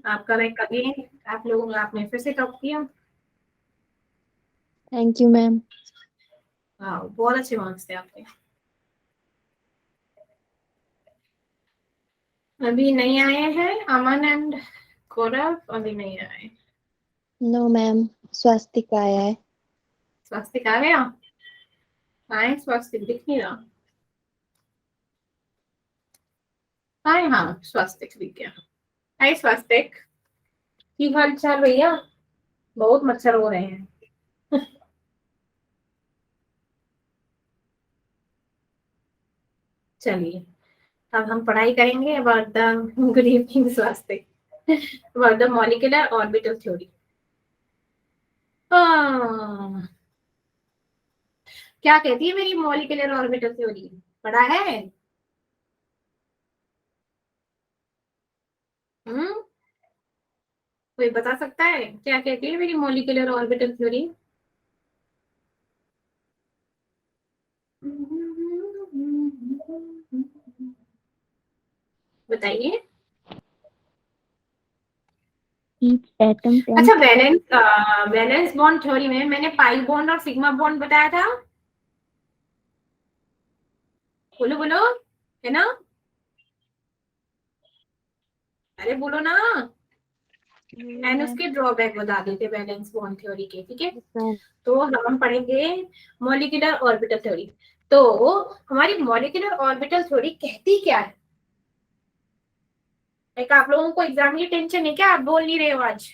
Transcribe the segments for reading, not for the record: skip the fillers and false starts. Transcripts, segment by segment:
आपका रैंक कभी आप लोगों ने आपने फिर से टॉप किया। Thank you ma'am. हाँ, बहुत अच्छे मार्क्स थे आपके। अभी नहीं आए हैं अमन एंड गौरव, अभी नहीं आए। नो मैम, स्वास्तिक आया है। स्वास्तिक आ गया? आए स्वास्तिक दिख नहीं रहा। आए, हाँ स्वास्तिक दिख गया। आए स्वास्तिक, की हाल चाल भैया? बहुत मच्छर हो रहे हैं। चलिए, अब हम पढ़ाई करेंगे about the good evening Swastik, about the molecular orbital theory. क्या कहती है मेरी मॉलिक्यूलर ऑर्बिटल थ्योरी, पढ़ा है? हम्म, कोई बता सकता है क्या कहती है मेरी मॉलिक्यूलर ऑर्बिटल थ्योरी? बताइए। ईच एटम अच्छा, टेंस। वैलेंस बॉन्ड थ्योरी में मैंने पाई बॉन्ड और सिग्मा बॉन्ड बताया था। बोलो बोलो, है ना? अरे बोलो ना। एंड उसके ड्रॉबैक बता देते वैलेंस बॉन्ड थ्योरी के, ठीक है? तो हम पढ़ेंगे मॉलिक्यूलर ऑर्बिटल थ्योरी। तो हमारी मॉलिक्यूलर ऑर्बिटल थ्योरी कहती क्या है? एक आप लोगों को एग्जाम की टेंशन है क्या? आप बोल नहीं रहे हो आज।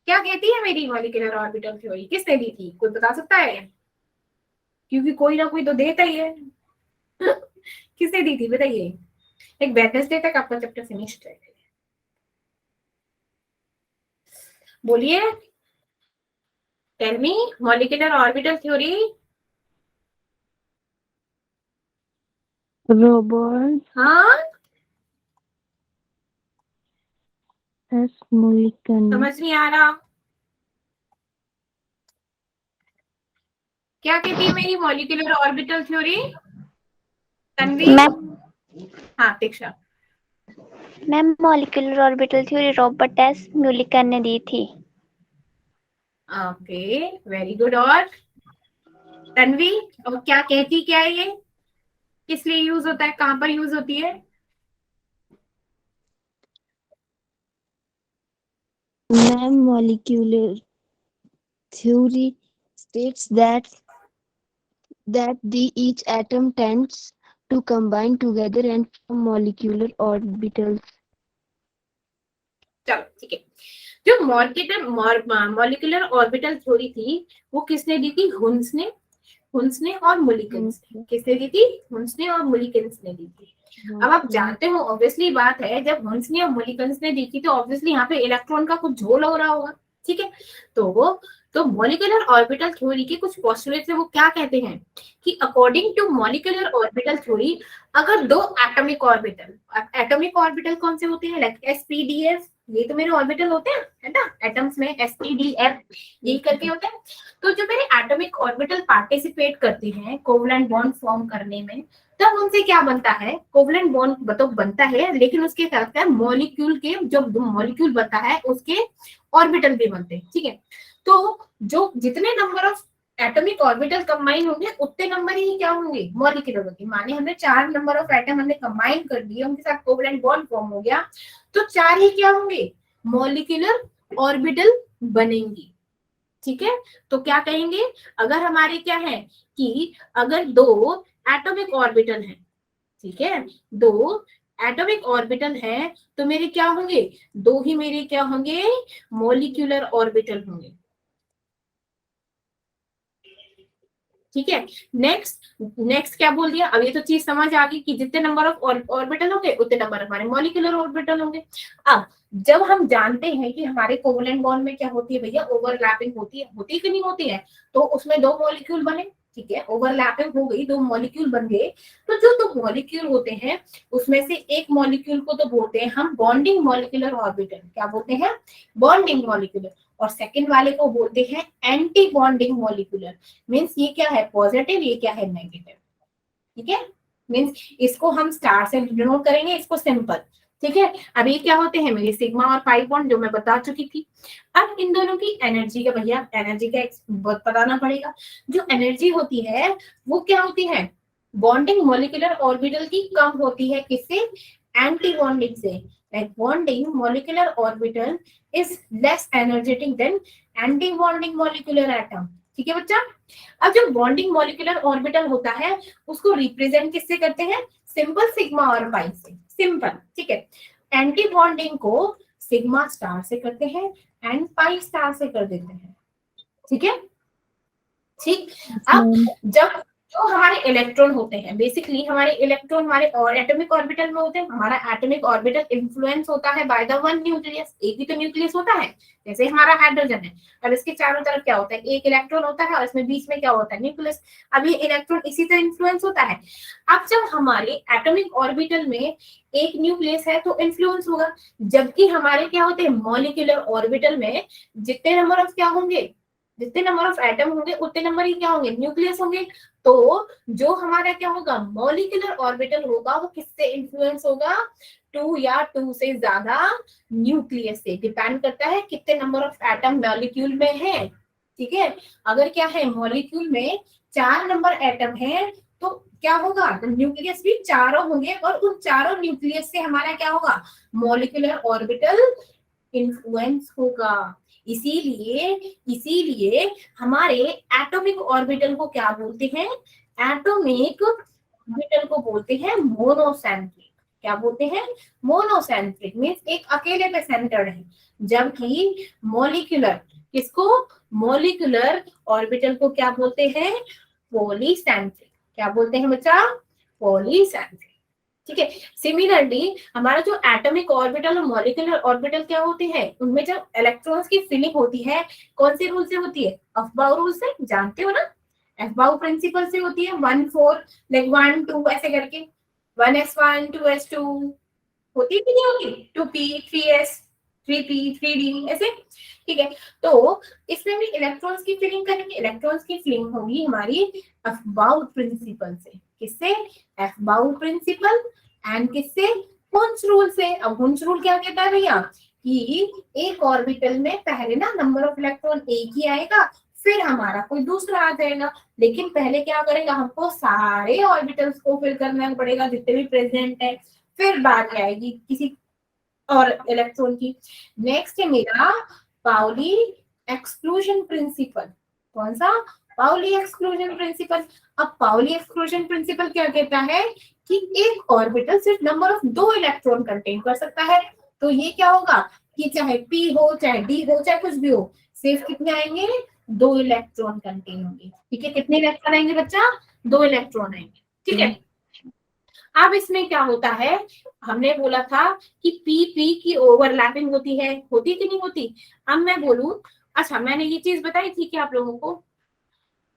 क्या कहती है मेरी मॉलिक्यूलर ऑर्बिटल थ्योरी? किसने दी थी, कोई बता सकता है? क्योंकि कोई ना कोई तो देता ही है। किसने दी थी बताइए? एक वेडनेसडे तक आपका चैप्टर फिनिश है। बोलिए, tell me molecular orbital theory. Robert हाँ, एस मुलिकन। समझ नहीं आ रहा। क्या कहती है मेरी molecular orbital theory? Tanvi. Ma'am हाँ Diksha. Ma'am molecular orbital theory Robert S Mulliken ने दी थी। Okay, very good. और तन्वी, और क्या कहती क्या है ये? किस लिए यूज होता है, कहां पर यूज होती है? Ma'am molecular theory states that the each atom tends to combine together and form molecular orbitals. चलो ठीक है। जो मॉलिक्यूलर ऑर्बिटल थ्योरी थी, वो किसने दी थी? हुन्स ने। हुन्स ने और मुलिकन्स ने। किसने दी थी? हुन्स ने और मुलिकन्स ने दी थी। अब आप जानते हो, ऑब्वियसली बात है, जब हुन्स ने और मुलिकन्स ने दी थी तो ऑब्वियसली यहाँ पे इलेक्ट्रॉन का कुछ झोल हो रहा होगा, ठीक है? तो वो, तो मॉलिक्यूलर ऑर्बिटल थ्योरी के कुछ पोस्टुलेट्स है, वो क्या कहते हैं कि according to molecular orbital theory, अगर दो एटॉमिक ऑर्बिटल कौन से होते हैं, लाइक एसपीडीएफ, ये तो मेरे ऑर्बिटल होते हैं, है ना? एटम्स में एसपीडीएफ यही करके होते हैं। तो जो मेरे एटॉमिक ऑर्बिटल पार्टिसिपेट करते हैं कोवलेंट बॉन्ड फॉर्म करने में, तब उनसे क्या बनता है? कोवलेंट बॉन्ड तो बनता है, लेकिन उसके साथ क्या, मॉलिक्यूल के, जो मॉलिक्यूल बनता है उसके ऑर्बिटल भी बनते हैं, ठीक है? तो जो जितने number of atomic orbital combine होंगे, उतने नंबर ही क्या होंगे? मॉलिक्यूलर होंगे। माने हमने 4 नंबर ऑफ एटम हमने कंबाइन कर दिए, उनके साथ कोवलेंट बॉन्ड फॉर्म हो गया, तो 4 ही क्या होंगे? मॉलिक्यूलर ऑर्बिटल बनेंगी, ठीक है? तो क्या कहेंगे, अगर हमारे क्या है कि अगर दो एटॉमिक ऑर्बिटल है, ठीक है, दो एटॉमिक ऑर्बिटल है, तो मेरे क्या होंगे? दो ही मेरे क्या होंगे? मॉलिक्यूलर ऑर्बिटल होंगे, ठीक है? नेक्स्ट, नेक्स्ट क्या बोल दिया? अब ये तो चीज समझ आ गई कि जितने नंबर ऑफ ऑर्बिटल होंगे उतने नंबर हमारे मॉलिक्यूलर ऑर्बिटल होंगे। अब जब हम जानते हैं कि हमारे कोवलेंट बॉन्ड में क्या होती है भैया, ओवरलैपिंग होती है कि नहीं होती है? तो उसमें दो मॉलिक्यूल बने, ठीक है, ओवरलैपिंग हो गई, दो मॉलिक्यूल बन गए। तो जो दो मॉलिक्यूल होते हैं, उसमें से एक मॉलिक्यूल को तो बोलते हैं हम बॉन्डिंग मॉलिक्यूलर ऑर्बिटल, क्या बोलते हैं? Bonding molecular. और सेकंड वाले को बोलते हैं एंटी बॉन्डिंग मॉलिक्यूलर। मीन्स ये क्या है? पॉजिटिव, ये क्या है? नेगेटिव, ठीक है? मीन्स इसको हम स्टार से डिनोट करेंगे, इसको सिंपल। ठीक है। अब ये क्या होते हैं मेरे सिग्मा और पाई बॉन्ड, जो मैं बता चुकी थी। अब इन दोनों की एनर्जी का, भैया एनर्जी का बहुत बताना पड़ेगा। जो एनर्जी होती है वो क्या होती है, बॉन्डिंग मॉलिक्यूलर ऑर्बिटल की कम होती है, किससे, एंटी बॉन्डिंग से। Like bonding molecular orbital is less energetic than anti bonding molecular atom. ठीक है बच्चा। अब जो बॉन्डिंग मॉलिक्यूलर ऑर्बिटल होता है उसको रिप्रेजेंट किससे करते हैं, सिंपल सिग्मा और पाई से, सिंपल। ठीक है। एंटी बॉन्डिंग को सिग्मा स्टार से करते हैं एंड पाई स्टार से कर देते हैं। ठीक है। ठीक। अब जब जो हमारे इलेक्ट्रॉन होते हैं, बेसिकली हमारे इलेक्ट्रॉन हमारे और एटॉमिक ऑर्बिटल में होते हैं। हमारा एटॉमिक ऑर्बिटल इन्फ्लुएंस होता है बाय द वन न्यूक्लियस, एक ही तो न्यूक्लियस होता है, जैसे हमारा हाइड्रोजन है। अब इसके चारों तरफ क्या होता है, एक इलेक्ट्रॉन होता है और इसमें बीच में क्या होता है, न्यूक्लियस। अब ये इलेक्ट्रॉन इसी तरह इन्फ्लुएंस होता है। अब जब हमारे एटॉमिक ऑर्बिटल में एक न्यूक्लियस है तो इन्फ्लुएंस होगा, जबकि हमारे क्या होते हैं, मॉलिक्यूलर ऑर्बिटल में जितने नंबर ऑफ क्या होंगे, जितने नंबर ऑफ एटम होंगे उतने नंबर ही क्या होंगे, न्यूक्लियस होंगे। तो जो हमारा क्या होगा, मॉलिक्यूलर ऑर्बिटल होगा, वो किससे इन्फ्लुएंस होगा, 2 या 2 से ज्यादा न्यूक्लियस से। डिपेंड करता है कितने नंबर ऑफ एटम मॉलिक्यूल में है। ठीक है। अगर क्या है, मॉलिक्यूल में 4 नंबर एटम है तो क्या होगा, तो न्यूक्लियस भी चारों होंगे, और उन चारों न्यूक्लियस से हमारा क्या होगा, मॉलिक्यूलर ऑर्बिटल इन्फ्लुएंस होगा। इसीलिए इसीलिए हमारे एटॉमिक ऑर्बिटल को क्या बोलते हैं, एटॉमिक ऑर्बिटल को बोलते हैं मोनोसेंट्रिक। क्या बोलते हैं, मोनोसेंट्रिक मींस एक अकेले पे सेंटर्ड है। जबकि मॉलिक्यूलर, किसको, मॉलिक्यूलर ऑर्बिटल को क्या बोलते हैं, पॉलीसेंट्रिक। क्या बोलते हैं बच्चा, पॉलीसेंट्रिक। ठीक है। सिमिलरली हमारा जो एटॉमिक ऑर्बिटल और मॉलिक्यूलर ऑर्बिटल क्या होते हैं, उनमें जब इलेक्ट्रॉन्स की फिलिंग होती है कौन से रूल से होती है, अफबाउ रूल से, जानते हो ना, अफबाउ प्रिंसिपल से होती है। 1-4 लाइक 1-2 ऐसे करके, 1s1 2s2 होती कि नहीं होती, 2p 3s 3p 3d ऐसे। ठीक है। तो इसमें भी इलेक्ट्रॉन्स की फिलिंग करेंगे, इलेक्ट्रॉन्स की फिलिंग होगी हमारी अफबाउ प्रिंसिपल से। किससे, अफबाउ प्रिंसिपल एंड किससे, हुंस रूल से। अब हुंस रूल क्या कहता है भैया, कि एक ऑर्बिटल में पहले ना नंबर ऑफ इलेक्ट्रॉन एक ही आएगा, फिर हमारा कोई दूसरा आ जाएगा, लेकिन पहले क्या करेगा, हमको सारे ऑर्बिटल्स को फिल करना पड़ेगा जितने भी प्रेजेंट है, फिर बात आएगी किसी और इलेक्ट्रॉन की। नेक्स्ट है मेरा पाउली एक्सक्लूजन प्रिंसिपल। कौन सा, पाउली एक्सक्लूजन प्रिंसिपल। अब पाउली एक्सक्लूजन प्रिंसिपल क्या कहता है कि एक ऑर्बिटल सिर्फ नंबर ऑफ 2 इलेक्ट्रॉन कंटेन कर सकता है। तो ये क्या होगा कि चाहे p हो चाहे d हो चाहे कुछ भी हो, सिर्फ कितने आएंगे, 2 इलेक्ट्रॉन कंटेन होंगे। ठीक है। कितने इलेक्ट्रॉन आएंगे बच्चा, 2 इलेक्ट्रॉन आएंगे। ठीक है। अब इसमें क्या होता है, हमने बोला था कि पी पी की ओवरलैपिंग होती है, होती कि नहीं होती। अब मैं बोलूं, अच्छा मैंने ये चीज बताई थी कि आप लोगों को,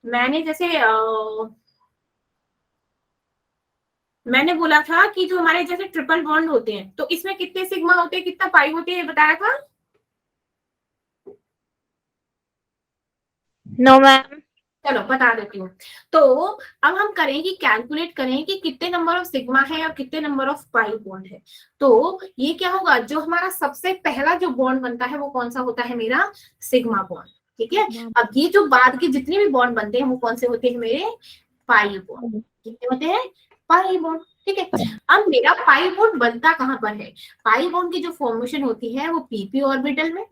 मैंने जैसे मैंने बोला था कि जो हमारे जैसे ट्रिपल बॉन्ड होते हैं तो इसमें कितने सिग्मा होते हैं, कितना पाई होते हैं, ये बताया था। No ma'am. चलो बता देती हूँ। तो अब हम करें कि कैलकुलेट करें कि कितने नंबर ऑफ सिग्मा है और कितने नंबर ऑफ पाई बॉन्ड है। तो ये क्या होगा, जो हमारा सबसे पहला जो बॉन्ड बनता है वो कौन सा होता है, मेरा सिग्मा बॉन्ड। ठीक है। अब ये जो बाद के जितने भी बॉन्ड बनते हैं वो कौन से होते हैं, मेरे पाई बॉन्ड। कितने होते हैं, पाई बॉन्ड। ठीक है। अब मेरा पाई बॉन्ड बनता कहाँ पर है, पाई बॉन्ड की जो फॉर्मेशन होती है वो पीपी ऑर्बिटल में,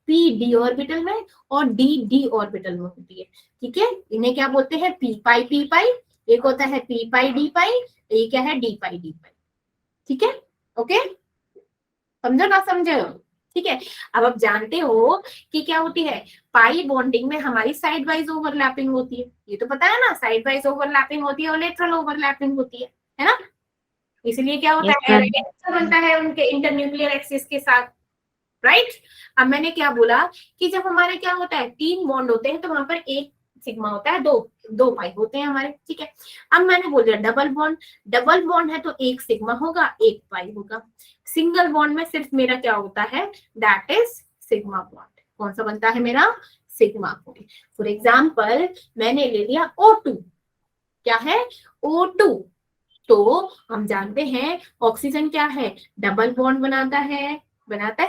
पी डी ऑर्बिटल में और डी डी ऑर्बिटल में होती है। ठीक है। इन्हें क्या बोलते हैं, पी पाई, एक होता है पी पाई डी पाई, ये क्या है, डी पाई। ठीक है। ओके, समझो ना समझो। ठीक है। अब आप जानते हो कि क्या होती है, पाई बॉन्डिंग में हमारी साइड वाइज ओवरलैपिंग होती है, ये तो पता है ना, साइड वाइज ओवरलैपिंग होती है और लेटरल ओवरलैपिंग होती है ना। इसलिए क्या होता है, बनता है उनके इंटरन्यूक्लियर एक्सिस के साथ, राइट। अब मैंने क्या बोला कि जब हमारे क्या होता है, 3 बॉन्ड होते हैं तो वहां पर एक सिग्मा होता है, दो पाई होते हैं हमारे। ठीक है। अब मैंने बोल दिया डबल बॉन्ड है तो एक सिग्मा होगा एक पाई होगा। सिंगल बॉन्ड में सिर्फ मेरा क्या होता है, दैट इज सिग्मा बॉन्ड। कौन सा बनता है मेरा, सिग्मा बॉन्ड। फॉर एग्जाम्पल मैंने ले लिया O2, क्या है O2, तो हम जानते हैं ऑक्सीजन क्या है, डबल बॉन्ड बनाता है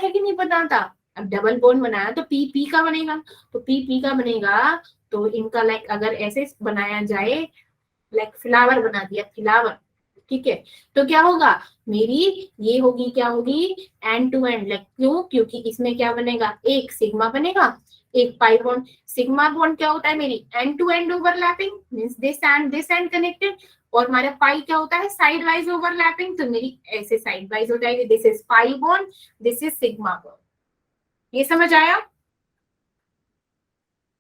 कि नहीं बनाता। अब डबल बॉन्ड बनाया तो पी पी का बनेगा, तो पी पी का बनेगा, तो इनका लाइक अगर ऐसे बनाया जाए, लाइक फ्लावर बना दिया, फ्लावर, ठीक है, तो क्या होगा, मेरी ये होगी, क्या होगी, एंड टू एंड, लाइक क्यों, क्योंकि इसमें क्या बनेगा, एक सिग्मा बनेगा, एक पाई बॉन्ड। सिग्मा बॉन्ड क्या होता है, मेरी end to end overlapping, means this end connected, और हमारा पाई क्या होता है, साइड वाइज ओवरलैपिंग, तो मेरी ऐसे साइड वाइज हो जाएगी, this is pi bond, this is sigma bond. ये समझ आया,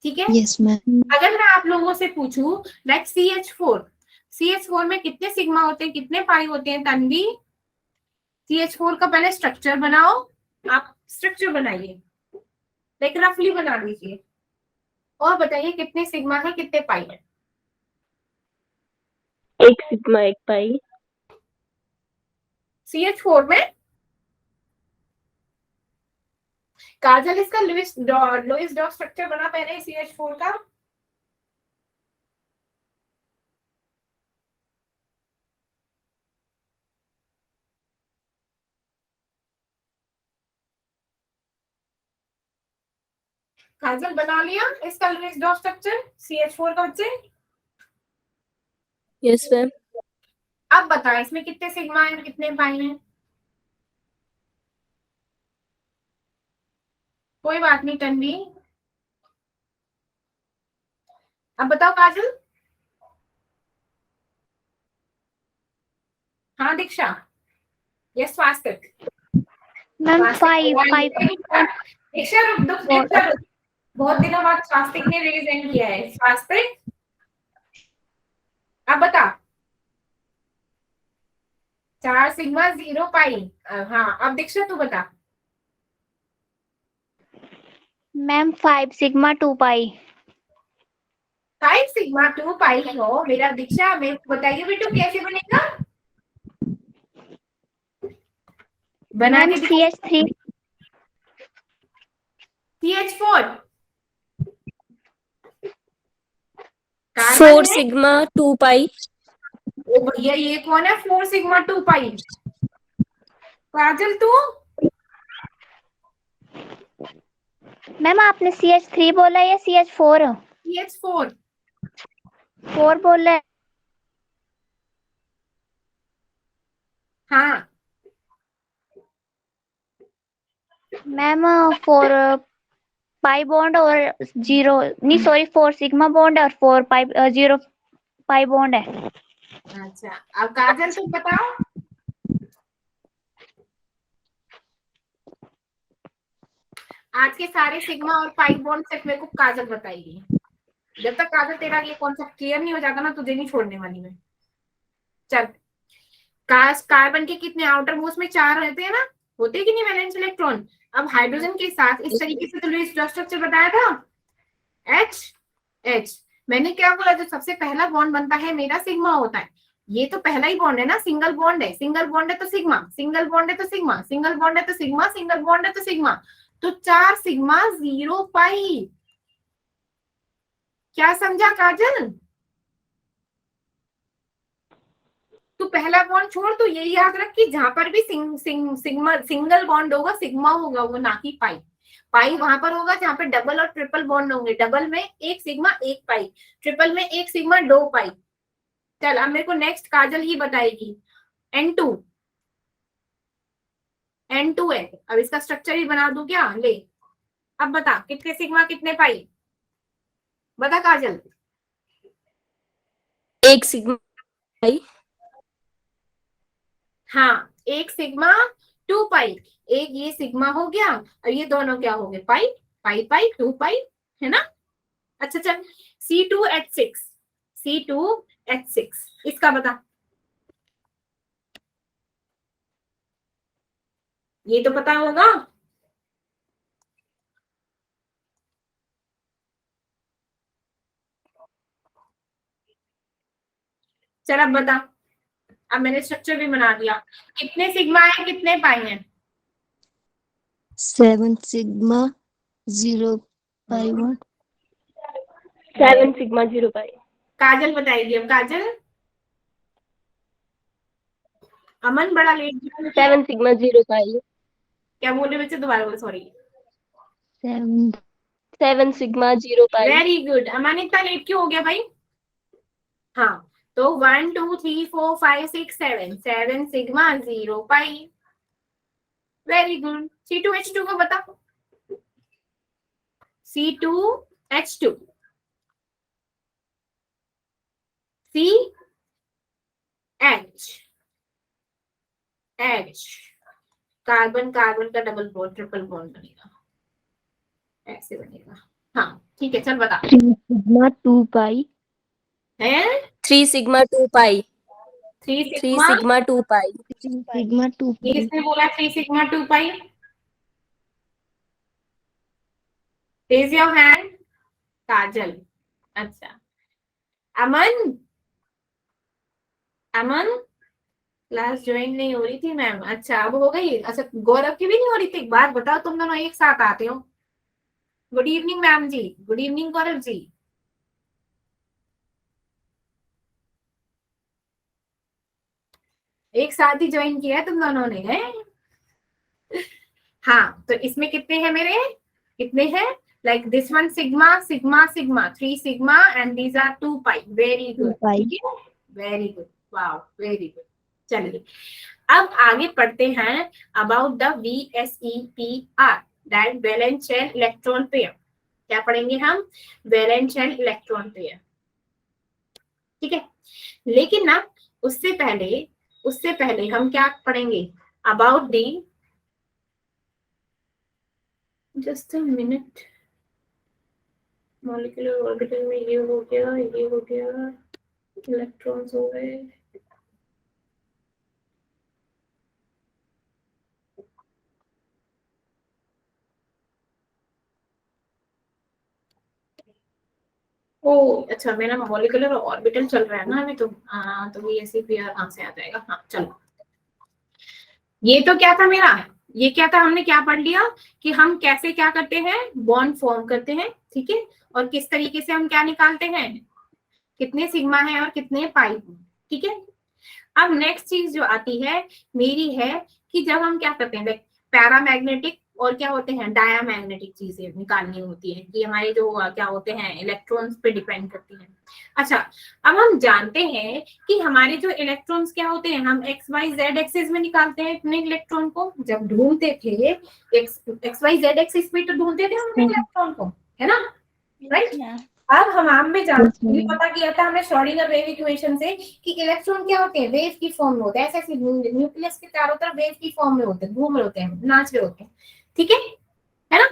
ठीक है। Yes, ma'am. अगर मैं आप लोगों से पूछूं लाइक CH4 में कितने सिग्मा होते हैं, कितने पाई होते हैं, तन्वी, CH4 का पहले स्ट्रक्चर बनाओ, आप स्ट्रक्चर बनाइए, लाइक रफली बना लीजिए, और बताइए कितने सिग्मा है, कितने पाई है। एक सिग्मा एक पाई। CH4 में काजल, इसका लुईस डॉट स्ट्रक्चर बना पहले CH4 का। काजल बना लिया इसका लुईस डॉट स्ट्रक्चर CH4 का बच्चे। Yes ma'am. अब बता इसमें कितने सिग्मा है, कितने पाई हैं। कोई बात नहीं तन्वी, अब बताओ काजल। हाँ दीक्षा, यस स्वास्तिक, Ma'am, स्वास्तिक 5. दीक्षा दीक्षा बहुत दिनों बाद स्वास्तिक ने रेज हैंड किया है, स्वास्तिक अब बता। 4 सिग्मा 0 पाई, हाँ अब दीक्षा तू बता। Ma'am, 5 sigma 2 pi. 5 सिग्मा 2 पाई हो मेरा दीक्षा, मेरे को बताइए बेटू कैसे बनेगा, बना Ma'am, के दिखा। CH3. CH4 कार्बन 4 है, सिग्मा 2 पाई। ओ भैया ये कौन है 4 सिग्मा 2 पाई, काजल तू। मैम आपने CH3 बोला या CH4? CH4 4 बोला। हाँ, मैम 4 पाई बॉन्ड और 0 नहीं सॉरी 4 सिग्मा बॉन्ड और 4 पाई 0 पाई बॉन्ड है। अच्छा अब काजल तुम बताओ। आज के सारे सिग्मा और पाई बॉन्ड सिर्फ मेरे को काजल बताएगी, जब तक काजल तेरा ये कॉन्सेप्ट क्लियर नहीं हो जाता ना, तुझे नहीं छोड़ने वाली मैं। चल, कार्बन के कितने आउटर मोस्ट में 4 रहते हैं ना, होते कि नहीं वैलेंस इलेक्ट्रॉन। अब हाइड्रोजन के साथ इस तरीके से तो लुईस स्ट्रक्चर बताया था, H H, मैंने क्या बोला, जो सबसे पहला बॉन्ड बनता है मेरा सिग्मा होता है, ये तो पहला ही बॉन्ड है ना, सिंगल बॉन्ड है, सिंगल बॉन्ड है तो सिग्मा, सिंगल बॉन्ड है तो सिग्मा, सिंगल बॉन्ड है तो सिग्मा, सिंगल बॉन्ड है तो सिग्मा, तो 4 सिग्मा 0 पाई। क्या समझा काजल, तू पहला बॉन्ड छोड़, तो ये याद रख कि जहां पर भी सिंगल बॉन्ड होगा सिग्मा होगा वो, ना कि पाई। पाई वहां पर होगा जहां पे डबल और ट्रिपल बॉन्ड होंगे, डबल में एक सिग्मा एक पाई, ट्रिपल में एक सिग्मा 2 पाई। चल अब मेरे को नेक्स्ट काजल ही बताएगी, N2, N2 है, अब इसका स्ट्रक्चर ही बना दूं क्या, ले अब बता कितने सिग्मा कितने पाई, बता काजल। एक सिग्मा पाई। हाँ एक सिग्मा 2 पाई, एक ये सिग्मा हो गया और ये दोनों क्या हो गए, पाई पाई पाई 2 पाई, है ना। अच्छा चल, C2H6, C2H6 इसका बता, ये तो पता होगा। चल अब बता, अब मैंने स्ट्रक्चर भी बना दिया, कितने सिग्मा है कितने पाई हैं। 7 sigma 0 pi 1. 7 सिग्मा 0 पाई। काजल बताएगी अब, काजल। अमन बड़ा लेट 7 sigma 0 pi. क्या बोल रहे बच्चे, दोबारा बोलो, sorry. 7 sigma 0 pi. Very good. Aman इतना लेट क्यों हो गया भाई? हाँ, तो 1 2 3 4 5 6 7, 7 सिग्मा 0 पाई। Very good. C2H2 को बताओ। C2H2, CH, कार्बन कार्बन का डबल बॉन्ड ट्रिपल बॉन्ड बनेगा, ऐसे बनेगा। हाँ ठीक है, चल बता। 3 sigma 2 pi. है 3 sigma 2 pi. 3 3 sigma, sigma 2 pi. 3 sigma 2 ये pi. किसने बोला 3 sigma 2 pi? Raise your hand. Kajal. अच्छा, अमन, अमन क्लास ज्वाइन नहीं हो रही थी मैम। अच्छा अब हो गई। अच्छा गौरव की भी नहीं हो रही थी? एक बात बताओ, तुम दोनों एक साथ आते हो। गुड इवनिंग मैम जी। Good evening Gaurav ji. एक साथ ही ज्वाइन किया है तुम दोनों ने, है? हाँ, तो इसमें कितने हैं मेरे? कितने हैं? Like this one sigma sigma sigma, 3 sigma and these are 2 pi. Very 2 good, pi. ठीक है, very good, wow very good. चलिए अब आगे पढ़ते हैं about the VSEPR, that valence shell electron pair. क्या पढ़ेंगे हम? वैलेंस शेल इलेक्ट्रॉन पेयर, ठीक है। लेकिन ना उससे पहले हम क्या पढ़ेंगे? About the, just a minute, molecular orbital में ये हो गया, ये हो गया, इलेक्ट्रॉन्स हो गए। ओ अच्छा, मेरा मॉलिक्यूलर ऑर्बिटल चल रहा है ना अभी, तो VSEPR कहाँ से आ जाएगा? हाँ चलो, ये तो क्या था मेरा, ये क्या था, हमने क्या पढ़ लिया कि हम कैसे क्या करते हैं, बॉन्ड फॉर्म करते हैं, ठीक है, और किस तरीके से हम क्या निकालते हैं, कितने सिग्मा है और कितने पाई है, ठीक है। अब नेक्स्ट चीज जो आती है मेरी है कि जब हम क्या करते हैं, पैरामैग्नेटिक और क्या होते हैं, डायामैग्नेटिक चीजें निकालनी होती है, कि हमारे जो क्या होते हैं इलेक्ट्रॉन्स पे डिपेंड करती है। अच्छा, अब हम जानते हैं कि हमारे जो इलेक्ट्रॉन्स क्या होते हैं, हम एक्स वाई जेड एक्सिस में निकालते हैं अपने इलेक्ट्रॉन को। जब ढूंढते थे एक्स वाई जेड एक्सिस पे तो ढूंढते थे हम अपने इलेक्ट्रॉन को, है ना, राइट। अब हम में ये पता किया था हमने श्रोडिंगर वेव इक्वेशन से कि इलेक्ट्रॉन क्या होते हैं, वेव की फॉर्म में होते हैं, ऐसे न्यूक्लियस के चारों तरफ वेव की फॉर्म में होते हैं, घूम रहे होते हैं, नाच रहे होते हैं, ठीक है ना।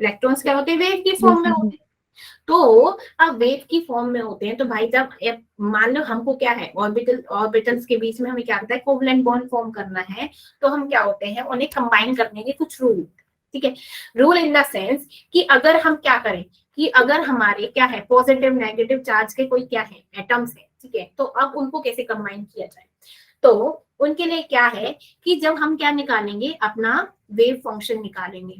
इलेक्ट्रॉन्स क्या होते हैं, वेव की फॉर्म में होते हैं। तो अब वेव की फॉर्म में होते हैं तो भाई जब मान लो हमको क्या है, ऑर्बिटल्स के बीच में हमें क्या होता है, कोवलेंट बॉन्ड फॉर्म करना है, तो हम क्या होते हैं, उन्हें कंबाइन करने के कुछ रूल, ठीक है। रूल इन द सेंस कि अगर हम क्या करें, कि अगर हमारे क्या है, पॉजिटिव नेगेटिव चार्ज के कोई क्या है, एटम्स है, ठीक है, तो अब उनको कैसे कंबाइन किया जाए, तो उनके लिए क्या है कि जब हम क्या निकालेंगे, अपना वेव फंक्शन निकालेंगे,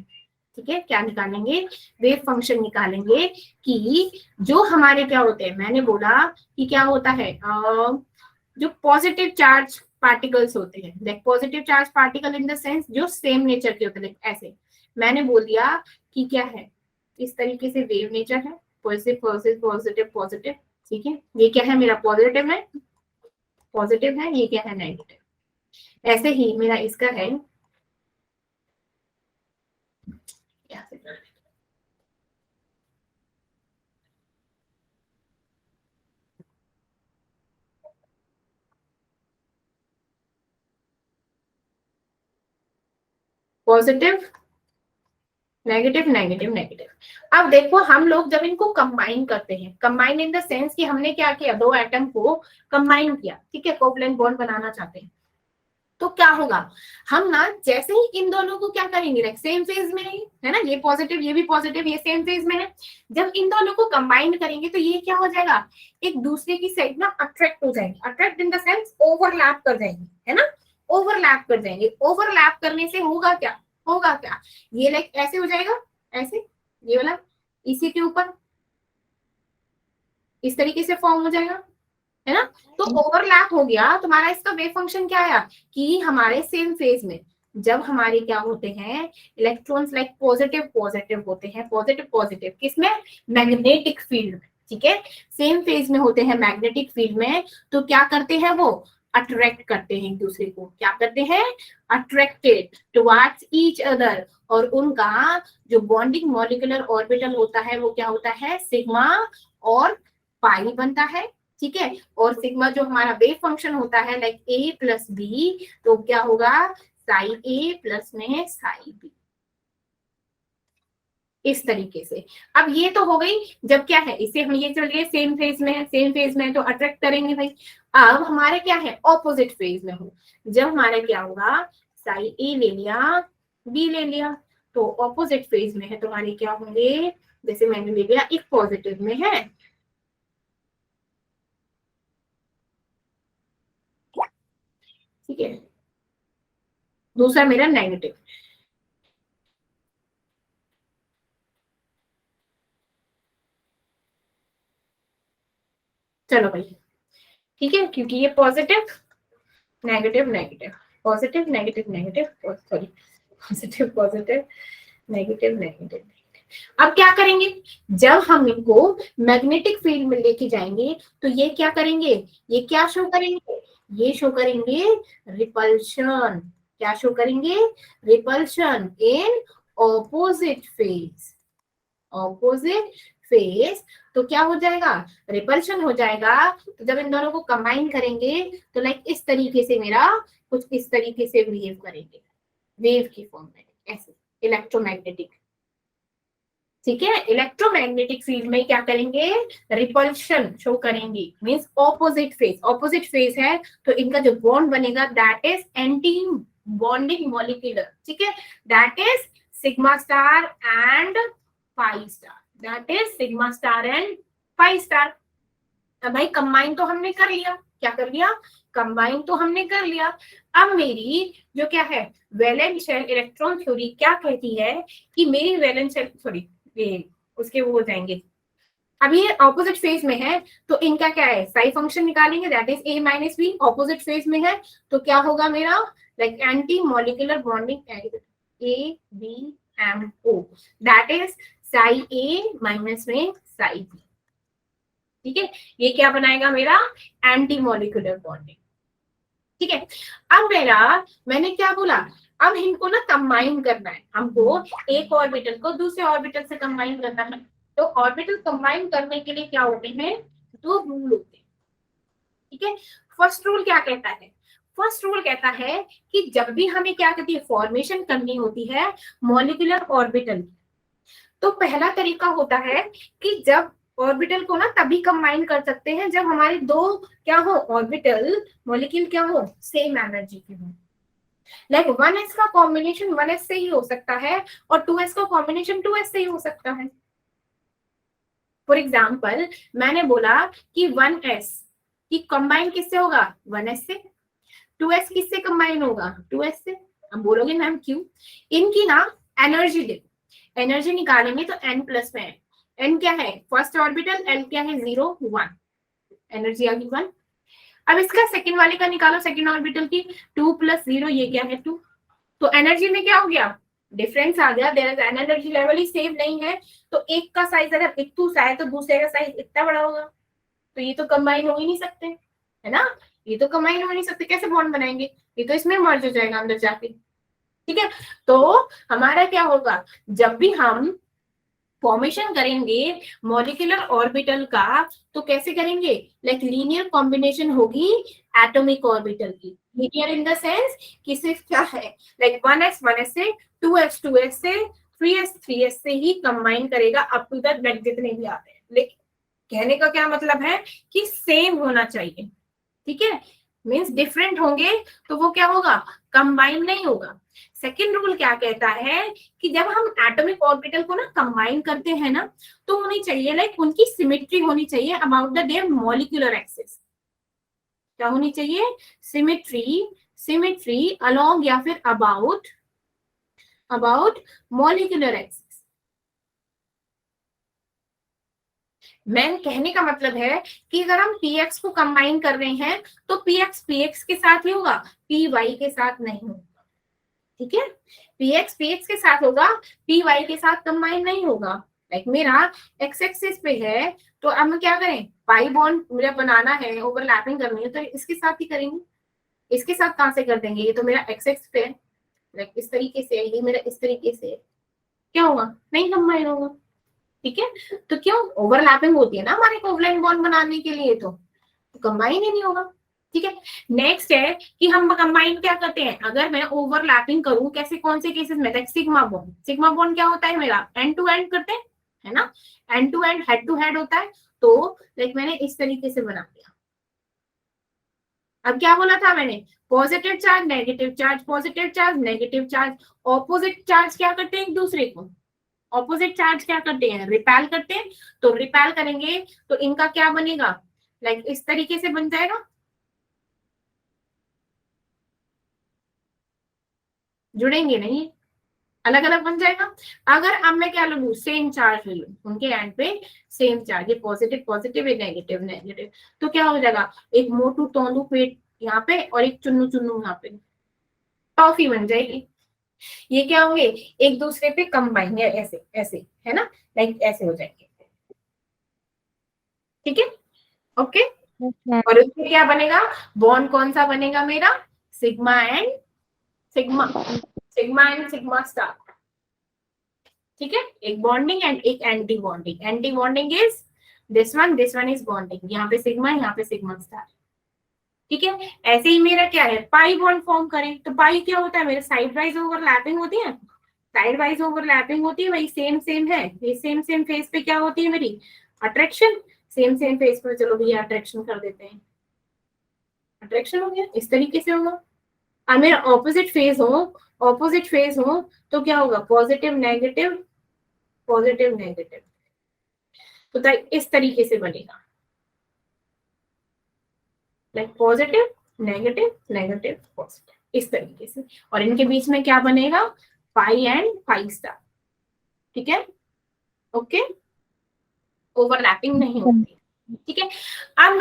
ठीक है, क्या निकालेंगे, वेव फंक्शन निकालेंगे, कि जो हमारे क्या होते हैं, मैंने बोला कि क्या होता है, जो पॉजिटिव चार्ज पार्टिकल्स होते हैं, like positive charge particle in the sense जो सेम नेचर के होते हैं, ऐसे मैंने बोल दिया कि क्या है, इस तरीके से वेव नेचर है, पॉजिटिव पॉजिटिव पॉजिटिव पॉजिटिव, ठीक है, ये क्या है मेरा पॉजिटिव है, पॉजिटिव है, ये क्या है नेगेटिव। ऐसे ही मेरा इसका है, पॉजिटिव नेगेटिव नेगेटिव नेगेटिव। अब देखो हम लोग जब इनको कंबाइन करते हैं, कंबाइन इन द सेंस कि हमने क्या किया, दो एटम को कंबाइन किया, ठीक है, कोवलेंट बॉन्ड बनाना चाहते हैं, तो क्या होगा, हम ना जैसे ही इन दोनों को क्या करेंगे, लाइक सेम फेज में है ना, ये पॉजिटिव ये भी पॉजिटिव, ये सेम फेज में है, जब इन दोनों को कंबाइन करेंगे तो ये क्या हो जाएगा, एक दूसरे की साइड ना अट्रैक्ट हो जाएंगे, attract in the sense overlap कर जाएंगे, है ना, ओवरलैप कर जाएंगे। ओवरलैप करने से होगा क्या, होगा क्या, ये लाइक ऐसे हो जाएगा, ऐसे, ये वाला इसी के ऊपर इस तरीके से फॉर्म हो जाएगा, है ना। तो ओवरलैप हो गया, तुम्हारा इसका वेव फंक्शन क्या आया कि हमारे सेम फेज में जब हमारे क्या होते हैं इलेक्ट्रॉन्स लाइक पॉजिटिव पॉजिटिव होते हैं, पॉजिटिव पॉजिटिव किसमें, मैग्नेटिक फील्ड में, ठीक है, सेम फेज में होते हैं मैग्नेटिक फील्ड में, तो क्या करते हैं वो अट्रैक्ट करते हैं एक दूसरे को, क्या करते हैं अट्रैक्टेड टुवर्ड्स ईच अदर, और उनका जो बॉन्डिंग मॉलिक्यूलर ऑर्बिटल होता है वो क्या होता है सिग्मा और पाई बनता है, ठीक है। और सिग्मा जो हमारा वेव फंक्शन होता है लाइक ए प्लस बी, तो क्या होगा साई ए प्लस में साई बी, इस तरीके से। अब ये तो हो गई जब क्या है इसे हम ये चलिए सेम फेज में है, सेम फेज में है तो अट्रैक्ट करेंगे भाई। अब हमारे क्या है ऑपोजिट फेज में हो, जब हमारा क्या होगा साई ए ले लिया बी ले लिया, तो ऑपोजिट फेज में है तो हमारे क्या होंगे, जैसे मैंने ले लिया एक पॉजिटिव में है, ठीक है, दूसरा मेरा नेगेटिव। चलो भाई ठीक है, क्योंकि ये positive negative negative positive negative negative sorry positive positive negative negative. अब क्या करेंगे, जब हम इनको मैग्नेटिक फील्ड में लेके जाएंगे तो ये क्या करेंगे, ये क्या शो करेंगे, ये शो करेंगे रिपल्शन, क्या शो करेंगे repulsion in opposite phase, opposite phase. तो क्या हो जाएगा रिपल्शन हो जाएगा, तो जब इन दोनों को कंबाइन करेंगे तो लाइक इस तरीके से मेरा कुछ इस तरीके से बिहेव करेंगे वेव की फॉर्म में, ऐसे इलेक्ट्रोमैग्नेटिक, ठीक है। इलेक्ट्रोमैग्नेटिक फील्ड में क्या करेंगे रिपल्शन शो करेंगे, means opposite phase, opposite phase है तो इनका जो बॉन्ड बनेगा that is anti bonding molecular, ठीक है, that is sigma star and pi star, that is sigma star and pi star. अब भाई कंबाइन तो हमने कर लिया, क्या कर लिया कंबाइन तो हमने कर लिया। अब मेरी जो क्या है वैलेंस शेल इलेक्ट्रॉन थ्योरी क्या कहती है कि मेरी वैलेंस शेल सॉरी उसके वो हो जाएंगे, अब ये ऑपोजिट फेज में है तो इनका क्या है साई फंक्शन निकालेंगे that is a minus b, opposite phase में है तो क्या होगा मेरा like anti molecular bonding a b m o, that is psi a minus में साई बी, ठीक है। ये क्या बनाएगा मेरा एंटी मॉलिक्यूलर बॉन्डिंग, ठीक है। अब मैंने क्या बोला, अब इनको ना कंबाइन करना है, हमको एक ऑर्बिटल को दूसरे ऑर्बिटल से कंबाइन करना है। तो ऑर्बिटल कंबाइन करने के लिए क्या होते हैं दो रूल होते हैं, ठीक है। फर्स्ट रूल क्या कहता है, फर्स्ट रूल कहता है कि जब भी हमें क्या कहती है फॉर्मेशन करनी होती है मॉलिक्यूलर ऑर्बिटल, तो पहला तरीका होता है कि जब ऑर्बिटल को ना तभी कंबाइन कर सकते हैं जब हमारे दो क्या हो ऑर्बिटल मॉलिक्यूल क्या हो सेम एनर्जी के हो, लाइक 1s का कॉम्बिनेशन 1s से ही हो सकता है और 2s का कॉम्बिनेशन 2s से ही हो सकता है। फॉर एग्जाम्पल मैंने बोला कि 1s की कंबाइन किससे होगा 1s से, 2s किससे कंबाइन होगा 2s से। अब बोलोगे मैम क्यों, इनकी ना एनर्जी दे, एनर्जी निकालेंगे तो n प्लस में है, n क्या है फर्स्ट ऑर्बिटल, l क्या है 0 1, एनर्जी आ गई 1। अब इसका सेकंड वाले का निकालो सेकंड ऑर्बिटल की 2 प्लस 0 ये क्या है 2, तो एनर्जी में क्या हो गया डिफरेंस आ गया, देयर इज एनर्जी लेवल ही सेम नहीं है, तो एक का साइज अगर इतना सा है तो दूसरे का साइज इतना बड़ा होगा, तो ये तो कंबाइन हो ही नहीं सकते है ना, ये तो कंबाइन हो नहीं सकते, कैसे बॉन्ड बनाएंगे, ये तो इसमें मर्ज हो जाएगा अंदर जाके, ठीक है। तो हमारा क्या होगा जब भी हम फॉर्मेशन करेंगे मॉलिक्यूलर ऑर्बिटल का तो कैसे करेंगे लाइक लीनियर कॉम्बिनेशन होगी एटॉमिक ऑर्बिटल की, लीनियर इन द सेंस कि सिर्फ क्या है लाइक 1s 1s से 2s 2s से 3s 3s से ही कंबाइन करेगा अप टू दैट लाइक जितने भी आते हैं, लेकिन कहने का क्या मतलब है कि सेम होना चाहिए, ठीक है, मींस डिफरेंट होंगे तो वो क्या होगा कंबाइन नहीं होगा। सेकेंड रूल क्या कहता है कि जब हम एटॉमिक ऑर्बिटल को ना कंबाइन करते हैं ना तो होनी चाहिए लाइक उनकी सिमेट्री होनी चाहिए about the their molecular axis, क्या होनी चाहिए सिमेट्री, सिमेट्री अलोंग या फिर अबाउट अबाउट मॉलिक्यूलर एक्सिस, मैं कहने का मतलब है कि अगर हम px को कंबाइन कर रहे हैं तो px px के साथ ही होगा, py के साथ नहीं होगा, ठीक है। px px के साथ होगा, py के साथ कंबाइन नहीं होगा। लाइक मेरा x एक्सिस पे है, तो अब हम क्या करें, पाई बॉन्ड मुझे बनाना है, ओवरलैपिंग करनी है, तो इसके साथ ही करेंगे। इसके साथ कहां से कर देंगे, ये तो मेरा x एक्सिस पे है, लाइक इस तरीके से, ये मेरा इस तरीके से, क्या होगा, नहीं कंबाइन होगा, ठीक है। तो क्यों, ओवरलैपिंग होती है ना हमारे कोवलेंट बॉन्ड बनाने के लिए, तो कंबाइन ही नहीं होगा, ठीक है। नेक्स्ट है कि हम कंबाइन क्या करते हैं, अगर मैं ओवरलैपिंग करूं, कैसे, कौन से केसेस में, सिग्मा बॉन्ड, सिग्मा बॉन्ड क्या होता है मेरा, एंड टू एंड करते हैं, है ना, end to end, head to head होता है। तो लाइक मैंने इस तरीके से बना दिया। अब क्या बोला था मैंने, positive charge negative charge, positive charge negative charge, opposite charge क्या करते हैं एक दूसरे को, ऑपोजिट चार्ज क्या करते हैं, रिपेल करते हैं। तो रिपेल करेंगे तो इनका क्या बनेगा, लाइक इस तरीके से बन जाएगा, जुड़ेंगे नहीं, अलग अलग बन जाएगा। अगर अब मैं क्या लूं, सेम चार्ज ले लूं, उनके एंड पे सेम चार्ज, ये पॉजिटिव पॉजिटिव, ये नेगेटिव नेगेटिव, तो क्या हो जाएगा, एक मोटू तोंदू पेट यहाँ पे और एक चुन्नू चुन्नू यहाँ पे, टॉफी बन जाएगी। ये क्या होंगे, एक दूसरे पे कंबाइन है, ऐसे ऐसे, है ना, लाइक ऐसे हो जाएंगे, ठीक है, ओके। और उसमें क्या बनेगा, बॉन्ड कौन सा बनेगा मेरा, sigma and sigma, sigma and sigma star, ठीक है। एक बॉन्डिंग एंड एक anti bonding, anti bonding is this one is bonding, यहाँ पे सिग्मा, यहाँ पे सिग्मा स्टार, ठीक है। ऐसे ही मेरा क्या है, पाई बॉन्ड फॉर्म करें, तो पाई क्या होता है, मेरे साइड वाइज ओवरलैपिंग होती है, साइड वाइज ओवरलैपिंग होती है, वही सेम सेम है, ये सेम सेम फेस पे क्या होती है मेरी, अट्रैक्शन, सेम सेम फेस पे, चलो भैया अट्रैक्शन कर देते हैं, अट्रैक्शन हो गया, इस तरीके से होगा। अब मेरा ऑपोजिट फेज हो, ऑपोजिट फेज हो, तो क्या होगा, पॉजिटिव नेगेटिव, पॉजिटिव नेगेटिव, तो इस तरीके से बनेगा, like positive negative negative positive, इस तरीके से। और इनके बीच में क्या बनेगा, पाई एंड पाई स्टार, ठीक है, ओके, ओवरलैपिंग नहीं होती, ठीक है। अब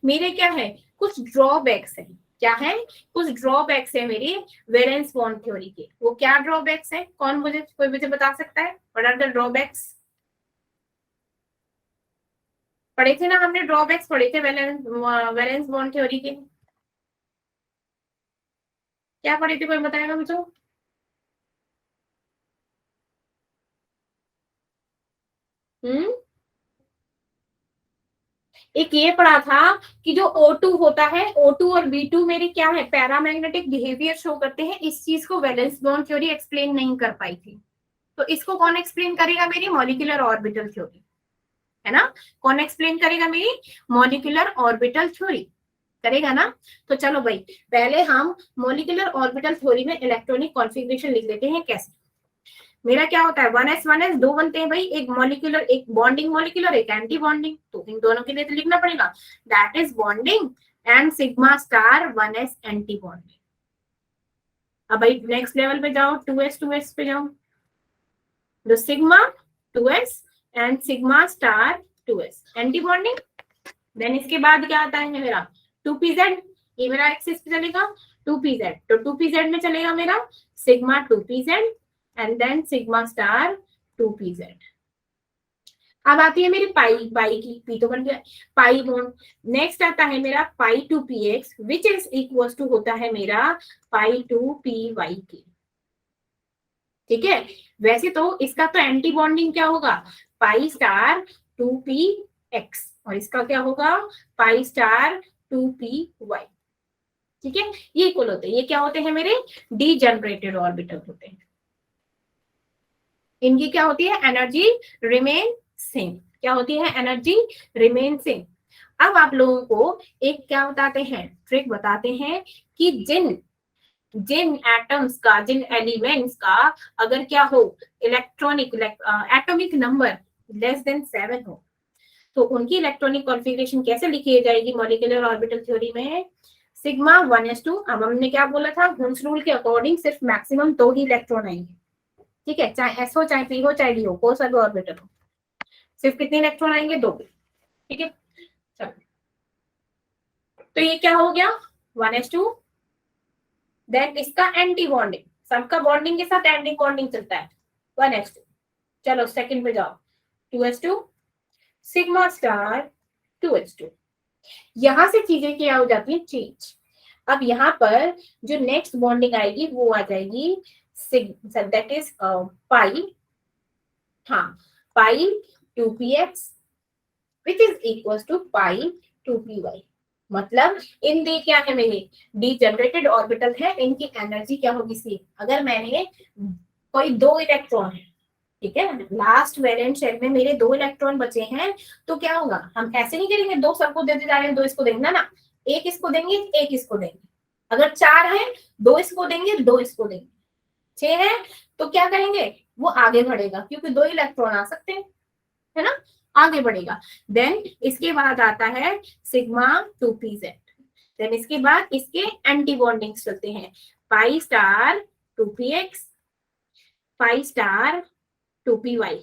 मेरे क्या है, कुछ ड्रॉबैक्स है, क्या है, कुछ ड्रॉबैक्स है मेरी वैलेंस बॉन्ड थ्योरी के। वो क्या ड्रॉबैक्स है, कोई मुझे बता सकता है, व्हाट आर द ड्रॉबैक्स, पढ़े थे ना हमने, ड्रॉबैक्स पढ़े थे वैलेंस बॉन्ड थ्योरी के, क्या पढ़े थे, कोई बताएगा मुझे। एक ये पढ़ा था कि जो O2 होता है, O2 और B2 मेरी क्या है, पैरामैग्नेटिक बिहेवियर शो करते हैं, इस चीज को वैलेंस बॉन्ड थ्योरी एक्सप्लेन नहीं कर पाई थी। तो इसको कौन एक्सप्लेन करेगा, मेरी मॉलिक्यूलर ऑर्बिटल थ्योरी, है ना, कौन एक्सप्लेन करेगा, मेरी मॉलिक्यूलर ऑर्बिटल थ्योरी करेगा ना। तो चलो भाई, पहले हम मॉलिक्यूलर ऑर्बिटल थ्योरी में इलेक्ट्रॉनिक कॉन्फ़िगरेशन लिख लेते हैं। कैसे, मेरा क्या होता है, 1s दो बनते हैं भाई, एक मॉलिक्यूलर, एक बॉन्डिंग मॉलिक्यूलर, एक एंटी बॉन्डिंग, तो इन दोनों के लिए तो लिखना पड़ेगा, that is bonding and sigma star 1s anti bonding. अब भाई नेक्स्ट लेवल पे जाओ, 2s पे जाओ, तो sigma 2s and sigma star 2s anti bonding. Then इसके बाद क्या आता है मेरा 2pz, ये मेरा एक्सिस पे चलेगा 2pz, तो 2pz में चलेगा मेरा sigma 2pz and then sigma star 2pz। अब आती है मेरी पाई, पाई की पी तो बन गया, पाई बॉन्ड। नेक्स्ट आता है मेरा pi two p x which is equal to होता है मेरा पाई टू पी वाई के, ठीक है। वैसे तो इसका तो एंटी बॉन्डिंग क्या होगा, पाई स्टार 2p x, और इसका क्या होगा, पाई स्टार 2p y, ठीक है। ये इक्वल होते हैं, ये क्या होते हैं मेरे डीजनरेटेड ऑर्बिटल होते हैं, इनकी क्या होती है, एनर्जी रिमेन सेम, क्या होती है, एनर्जी रिमेन सेम। अब आप लोगों को एक क्या बताते हैं, ट्रिक बताते हैं कि जिन एटम्स का, जिन एलिमेंट्स का अगर क्या हो, electronic atomic number less then 7 हो, तो उनकी इलेक्ट्रॉनिक कॉन्फ़िगरेशन कैसे लिखी जाएगी मॉलिक्यूलर ऑर्बिटल थ्योरी में, सिग्मा 1s2। अब हमने क्या बोला था, हुन्स रूल के अकॉर्डिंग सिर्फ मैक्सिमम 2 ही इलेक्ट्रॉन आएंगे, ठीक है, चाहे s हो चाहे p हो चाहे d हो, कोई सा भी ऑर्बिटल हो, सिर्फ कितने इलेक्ट्रॉन आएंगे? 2। ठीक है, चलो तो ये क्या हो गया? 1s2। देन इसका एंटी बॉन्डिंग, सबका बॉन्डिंग के साथ एंटी बॉन्डिंग चलता है, 1s2। चलो सेकंड पे जाओ, 2s2 सिग्मा स्टार 2h2। यहां से चीजें क्या हो जाती है? चेंज। अब यहाँ पर जो नेक्स्ट बॉन्डिंग आएगी वो आ जाएगी दैट इज पाई, हाँ, pi 2px which is equal to pi 2py। मतलब इन दी क्या है मेरे? डी जनरेटेड ऑर्बिटल है, इनकी एनर्जी क्या होगी? सी। अगर मैंने कोई 2 इलेक्ट्रॉन है, ठीक है, लास्ट वैलेंट शेल में मेरे 2 इलेक्ट्रॉन बचे हैं, तो क्या होगा? हम ऐसे नहीं करेंगे 2 सबको देते जा रहे हैं, 2 इसको देंगे ना, एक इसको देंगे, एक इसको देंगे। अगर 4 है, 2 इसको देंगे, 2 इसको देंगे। 6 है तो क्या करेंगे? वो आगे बढ़ेगा क्योंकि 2 इलेक्ट्रॉन आ सकते हैं, है ना, आगे बढ़ेगा। देन इसके बाद आता है सिग्मा 2pz। देन इसके बाद इसके एंटी बॉन्डिंग्स चलते हैं, pi star 2px, pi star 2py,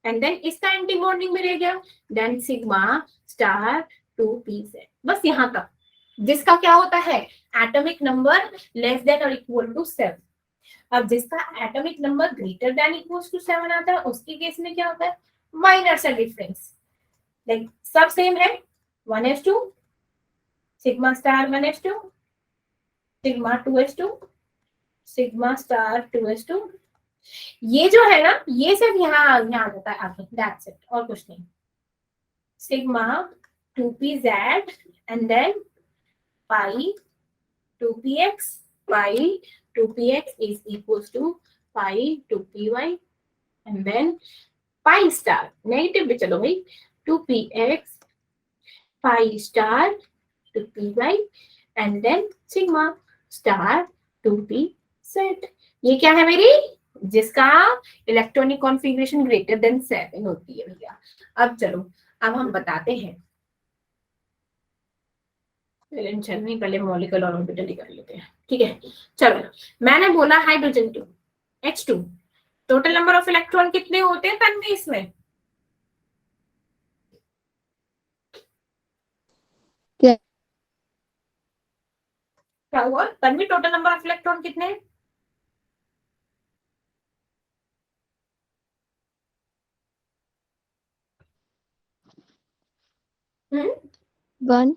and then इसका एंटी बॉन्डिंग में रह गया, देन सिग्मा स्टार 2pz। बस यहां तक, जिसका क्या होता है? एटॉमिक नंबर लेस देन और इक्वल टू 7। अब जिसका atomic number greater than equal to 7 आता है, उसके केस में क्या होता है? माइनर सा डिफरेंस, लाइक सब सेम है, 1s2 sigma star 1s2 sigma 2s2 sigma star 2s2। ये जो है ना, ये सिर्फ यहाँ आ जाता है आगे, दैट्स इट, और कुछ नहीं। Sigma 2pz and then pi 2px, pi 2px is equals to pi 2py, and then pi star negative पे चलो भाई, 2px pi star 2py, and then sigma star 2pz। ये क्या है मेरी? जिसका इलेक्ट्रॉनिक कॉन्फ़िगरेशन ग्रेटर देन 7 होती है भैया। अब चलो, अब हम बताते हैं, पहले मॉलिक्यूलर और ऑर्बिटल ही कर लेते हैं, ठीक है। चलो, मैंने बोला hydrogen 2 H2, total number of electron कितने होते हैं तन्वी इसमें? क्या हुआ Tanvi? Total number of electron कितने हैं? हम्म, 1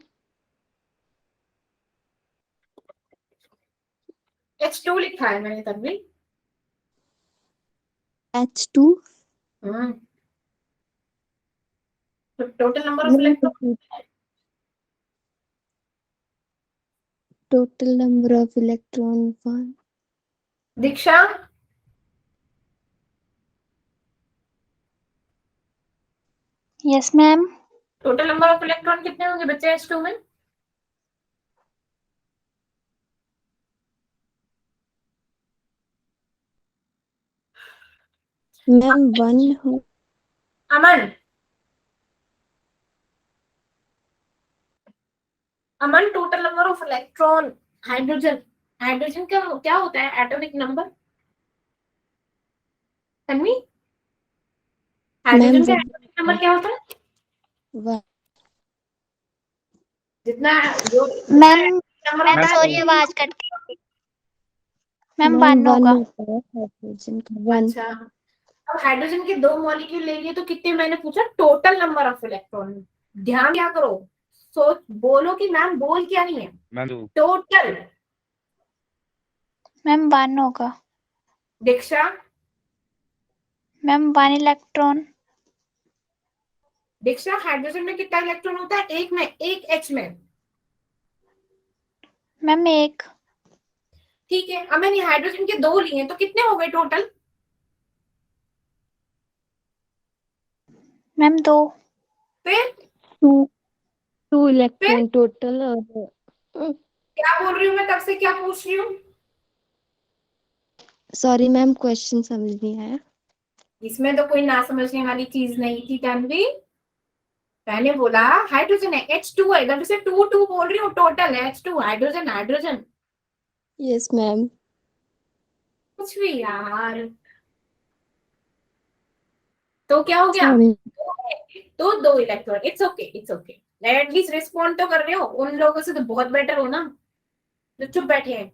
H2 लिखा है मैंने तन्वी। H2 हम्म, तो total number of electron? total number of electron 1 Diksha, yes ma'am. Total number of electron कितने होंगे बच्चे H2 में? मैम 1 हो Aman, Aman total number of electron hydrogen, hydrogen का क्या होता है एटॉमिक नंबर? तन्वी, हाइड्रोजन का मैम एटॉमिक नंबर क्या होता है? 1 जितना जो मैम नंबर मैम होता है, सॉरी आवाज कट गई। मैम मैम 1 1 होगा। होता है हाइड्रोजन का 1 अच्छा, अब हाइड्रोजन के 2 मॉलिक्यूल ले लिए तो कितने? मैंने पूछा टोटल नंबर ऑफ इलेक्ट्रॉन। ध्यान क्या करो, सोच बोलो कि मैम बोल क्या रही है, टोटल। मैम 1 होगा। दीक्षा, मैम 1 इलेक्ट्रॉन। दीक्षा हाइड्रोजन में कितना इलेक्ट्रॉन होता है? एक में, एक H में। मैम 1। ठीक है, अब मैंने हाइड्रोजन के 2 लिए तो कितने हो गए टोटल? मैम 2। फिर 2 इलेक्ट्रॉन टोटल और क्या बोल रही हूँ मैं? तब से क्या पूछ रही हूँ? सॉरी मैम क्वेश्चन समझ नहीं आया। इसमें तो कोई ना समझने वाली चीज नहीं थी तन्वी। मैंने बोला हाइड्रोजन है, H2 है, इधर से 2 बोल रही हूँ, टोटल है H2, hydrogen hydrogen. Yes ma'am. कुछ भी यार। तो क्या हो गया, Sorry. तो 2 electron. It's okay, it's okay, at least respond तो कर रहे हो, उन लोगों से तो बहुत बेटर हो ना जो चुप बैठे हैं।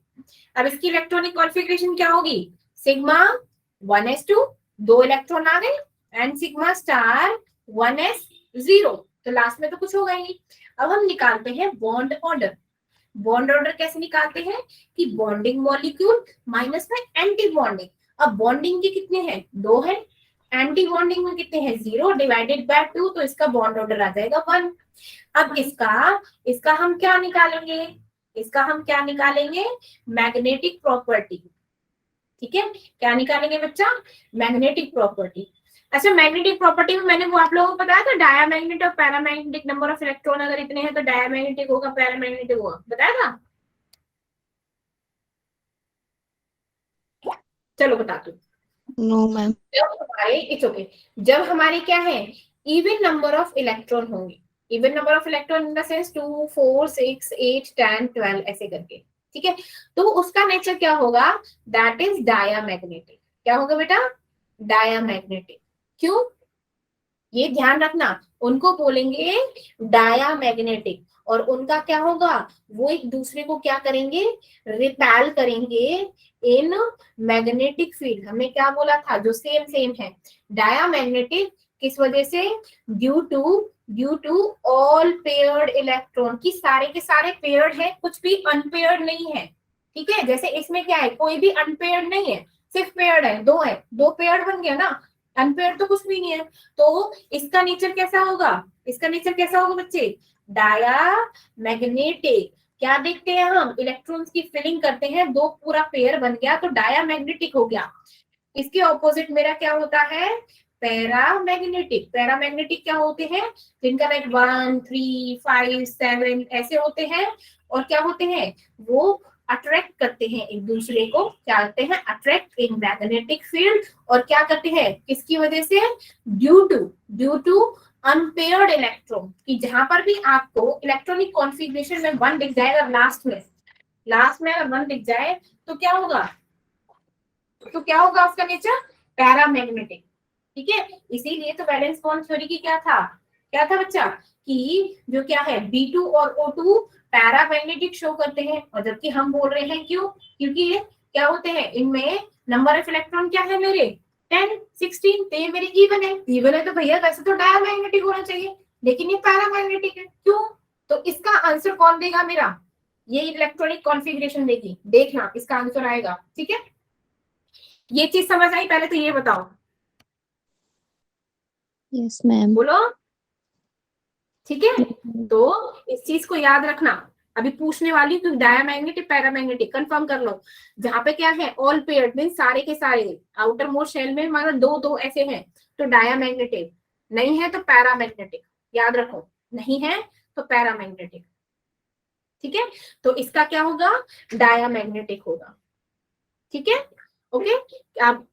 अब इसकी इलेक्ट्रॉनिक कॉन्फ़िगरेशन क्या होगी, सिग्मा 1s2, 2 इलेक्ट्रॉन आ गए, एंड सिग्मा स्टार 1s0, तो लास्ट में तो कुछ होगा ही नहीं। अब हम निकालते हैं बॉन्ड ऑर्डर। बॉन्ड ऑर्डर कैसे निकालते हैं कि बॉन्डिंग मॉलिक्यूल माइनस में एंटी बॉन्डिंग। अब बॉन्डिंग के कितने हैं, 2 है, एंटी बॉन्डिंग में कितने हैं, 0 डिवाइडेड बाय 2, तो इसका बॉन्ड ऑर्डर आ जाएगा 1। अब इसका हम क्या निकालेंगे, इसका हम क्या निकालेंगे, मैग्नेटिक प्रॉपर्टी। ठीक है, क्या निकालेंगे बच्चा, मैग्नेटिक प्रॉपर्टी। अच्छा, मैग्नेटिक प्रॉपर्टी में मैंने वो आप लोगों को बताया था, डायामैग्नेटिक और पैरामैग्नेटिक, नंबर ऑफ इलेक्ट्रॉन अगर इतने हैं तो डायामैग्नेटिक होगा, पैरामैग्नेटिक होगा, बताया था। चलो बता दो। No, ma'am. जब हमारे, इट्स ओके, जब हमारे क्या है, इवन नंबर ऑफ इलेक्ट्रॉन होंगे, even number of electron in the sense 2 4 6 8 10 12 ऐसे करके, ठीक है, तो उसका नेचर क्या होगा, दैट इज डायामैग्नेटिक। क्या होगा बेटा, डायामैग्नेटिक। क्यों, ये ध्यान रखना, उनको बोलेंगे डायामैग्नेटिक, और उनका क्या होगा, वो एक दूसरे को क्या करेंगे, रिपेल करेंगे इन मैग्नेटिक फील्ड। हमने क्या बोला था, जो सेम सेम है, डायामैग्नेटिक किस वजह से, due to all paired electron, की सारे के सारे पेयर्ड है, कुछ भी अनपेयर्ड नहीं है। ठीक है, जैसे इसमें क्या है, कोई भी अनपेयर्ड नहीं है, सिर्फ पेयर्ड है, 2 है, 2 पेयर्ड बन गया ना, अनपेयर्ड तो कुछ भी नहीं है। तो इसका नेचर कैसा होगा, इसका नेचर कैसा होगा बच्चे, डायामैग्नेटिक। क्या देखते हैं हम, इलेक्ट्रॉन्स की फिलिंग करते हैं, 2 पूरा पेयर बन गया तो डायामैग्नेटिक हो गया। इसके ऑपोजिट मेरा क्या होता है, पैरामैग्नेटिक। पैरामैग्नेटिक क्या होते हैं, जिनका लाइक 1 3 5 7 ऐसे होते हैं, और क्या होते हैं, वो अट्रैक्ट करते हैं एक दूसरे को, क्या करते हैं, अट्रैक्ट इन मैग्नेटिक फील्ड। और क्या करते हैं, किसकी वजह से, ड्यू टू अनपेयर्ड इलेक्ट्रॉन, कि जहां पर भी आपको इलेक्ट्रॉनिक कॉन्फ़िगरेशन में 1 दिख जाएगा, लास्ट में अगर 1 दिख जाए तो क्या होगा, तो क्या होगा उसका नेचर, पैरामैग्नेटिक। ठीक है, इसीलिए तो वैलेंस बॉन्ड थ्योरी की क्या था बच्चा, कि जो क्या है B2 और O2 पैरामैग्नेटिक शो करते हैं, और जबकि हम बोल रहे हैं क्यों, क्योंकि ये क्या होते हैं, इनमें नंबर ऑफ इलेक्ट्रॉन क्या है मेरे 10 16, तो ये मेरे इवन है तो भैया वैसे तो डायामैग्नेटिक होना चाहिए, लेकिन ये पैरामैग्नेटिक है, क्यों, तो इसका आंसर कौन देगा मेरा, ये इलेक्ट्रॉनिक कॉन्फ़िगरेशन देगी, देखना इसका आंसर आएगा। ठीक है, ये चीज समझ आई, पहले तो ये बताओ, Yes, ma'am. बोलो। ठीक है, तो इस चीज को याद रखना, अभी पूछने वाली हूँ, डायामैग्नेटिक पैरामैग्नेटिक कंफर्म कर लो। जहां पे क्या है, ऑल पेयर्ड मींस सारे के सारे, आउटर मोस्ट शेल में मगर 2 2 ऐसे हैं तो डायामैग्नेटिक, नहीं है तो पैरामैग्नेटिक, याद रखो, नहीं है तो पैरामैग्नेटिक। ठीक है, तो इसका क्या होगा, डायामैग्नेटिक होगा। ठीक है, ओके। अब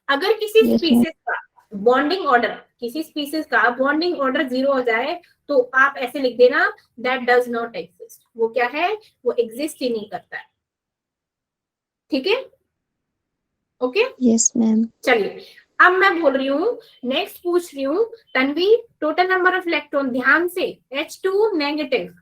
अगर किसी Yes, ma'am. स्पीसीज का बॉन्डिंग ऑर्डर, किसी स्पीसीज का बॉन्डिंग ऑर्डर 0 हो जाए तो आप ऐसे लिख देना, दैट डज नॉट एग्जिस्ट। वो क्या है, वो एग्जिस्ट ही नहीं करता है। ठीक है, ओके। Yes, ma'am. चलिए, अब मैं बोल रही हूँ, नेक्स्ट पूछ रही हूँ, Tanvi total number of electron, ध्यान से, H2 negative,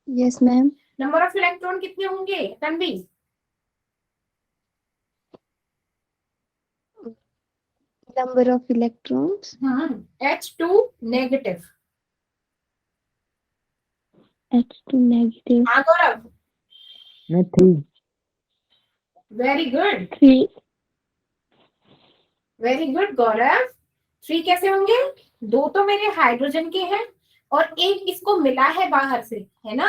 Yes, ma'am. Number of electron कितने होंगे Tanvi, Number of electrons. H2 negative, H2 negative. हाँ गौरव, मैं 3 वेरी गुड, 3. वेरी गुड गौरव। 3 कैसे होंगे, 2 तो मेरे हाइड्रोजन के हैं और एक इसको मिला है बाहर से, है ना,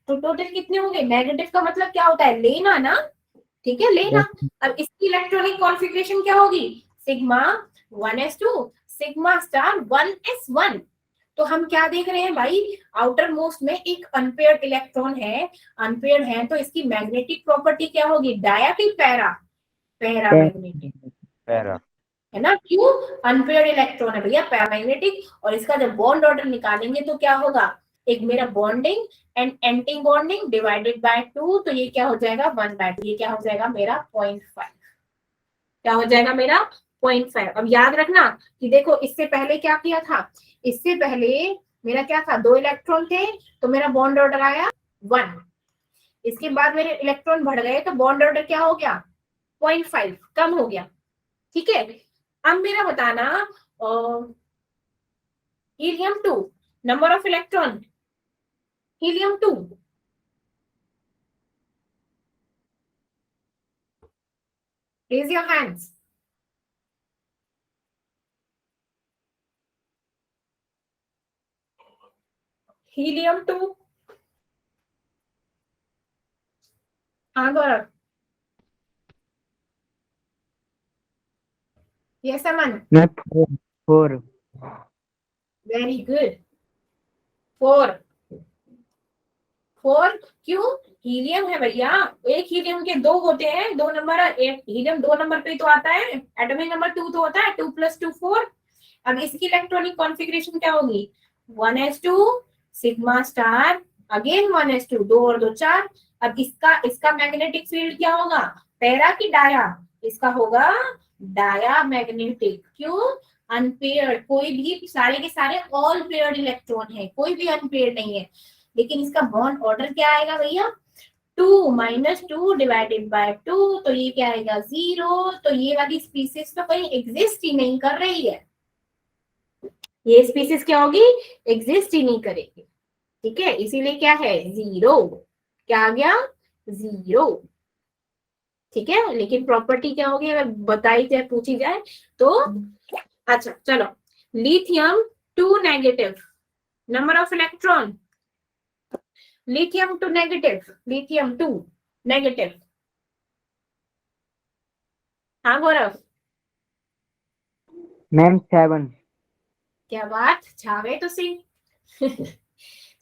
तो टोटल कितने होंगे, नेगेटिव का मतलब क्या होता है, लेना ना, ठीक है, लेना। अब इसकी इलेक्ट्रॉनिक कॉन्फ़िगरेशन क्या होगी, sigma 1s2 sigma star 1s1। तो हम क्या देख रहे हैं भाई, आउटर मोस्ट में एक अनपेयर्ड इलेक्ट्रॉन है, अनपेयर्ड है, तो इसकी मैग्नेटिक प्रॉपर्टी क्या होगी, डाया की पैरा, पैरामैग्नेटिक, पैरा। है ना, क्यों, अनपेयर्ड इलेक्ट्रॉन है भैया, पैरामैग्नेटिक। और इसका जब बॉन्ड ऑर्डर निकालेंगे तो क्या होगा, एक मेरा bonding and anti bonding divided by 2, तो ये क्या हो जाएगा 1/2, ये क्या हो जाएगा मेरा 0.5, क्या हो जाएगा मेरा 0.5। अब याद रखना कि देखो इससे पहले क्या किया था, इससे पहले मेरा क्या था, 2 इलेक्ट्रॉन थे तो मेरा बॉन्ड ऑर्डर आया 1, इसके बाद मेरे इलेक्ट्रॉन बढ़ गए तो बॉन्ड ऑर्डर क्या हो गया 0.5, कम हो गया, ठीक है। अब मेरा बताना helium 2, number of electron, helium 2, raise your hands. Helium 2, हाँ गौरव, यस अमन, मैं 4 वेरी गुड, 4, 4 क्यों, हीलियम है भैया, एक हीलियम के 2 होते हैं, 2 नंबर, एक हीलियम 2 नंबर पे तो आता है, एटॉमिक नंबर 2 तो होता है, 2 + 2 4। अब इसकी इलेक्ट्रॉनिक कॉन्फ़िगरेशन क्या होगी, 1s2 sigma star, again 1s2, 2 और 2 4। अब इसका मैग्नेटिक फील्ड क्या होगा, पैरा की डाया, इसका होगा डाया मैग्नेटिक, क्यों, अनपेयर्ड, कोई भी, सारे के सारे ऑल पेयर्ड इलेक्ट्रॉन है, कोई भी अनपेयर्ड नहीं है। लेकिन इसका बॉन्ड ऑर्डर क्या आएगा भैया, 2 - 2 डिवाइडेड बाय 2, तो ये क्या आएगा 0, तो ये वाली स्पीसीज तो कहीं एग्जिस्ट ही नहीं कर रही है, ये स्पीसीज क्या होगी, एग्जिस्ट ही नहीं करेगी, ठीक है, इसीलिए क्या है 0, क्या आ गया 0, ठीक है। लेकिन प्रॉपर्टी क्या होगी अगर बताई जाए, पूछी जाए तो, अच्छा चलो, lithium 2 negative, number of electron, lithium 2 negative, lithium 2 negative, हाँ गौरव, मैम 7 क्या बात, छा गए तो सी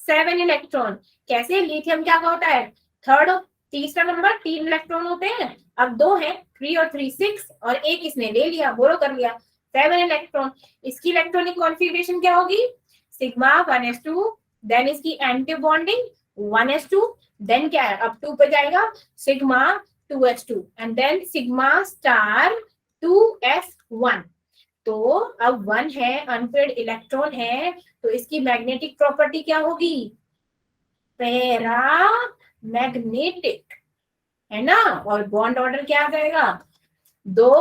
7 इलेक्ट्रॉन, कैसे, लिथियम क्या होता है, थर्ड, तीसरा नंबर, 3 इलेक्ट्रॉन होते हैं, अब 2 है, 3 और 3 6, और एक इसने ले लिया, बोरो कर लिया, 7 इलेक्ट्रॉन। इसकी इलेक्ट्रॉनिक कॉन्फ़िगरेशन क्या होगी, सिग्मा 1s2, देन इसकी एंटी बॉन्डिंग 1s2, देन क्या है, अब 2 पे जाएगा, sigma 2s2, and then sigma star 2s1। तो अब 1 है, अनपेयर्ड इलेक्ट्रॉन है, तो इसकी मैग्नेटिक प्रॉपर्टी क्या होगी, पैरा मैग्नेटिक, है ना। और बॉन्ड ऑर्डर क्या आ जाएगा, 2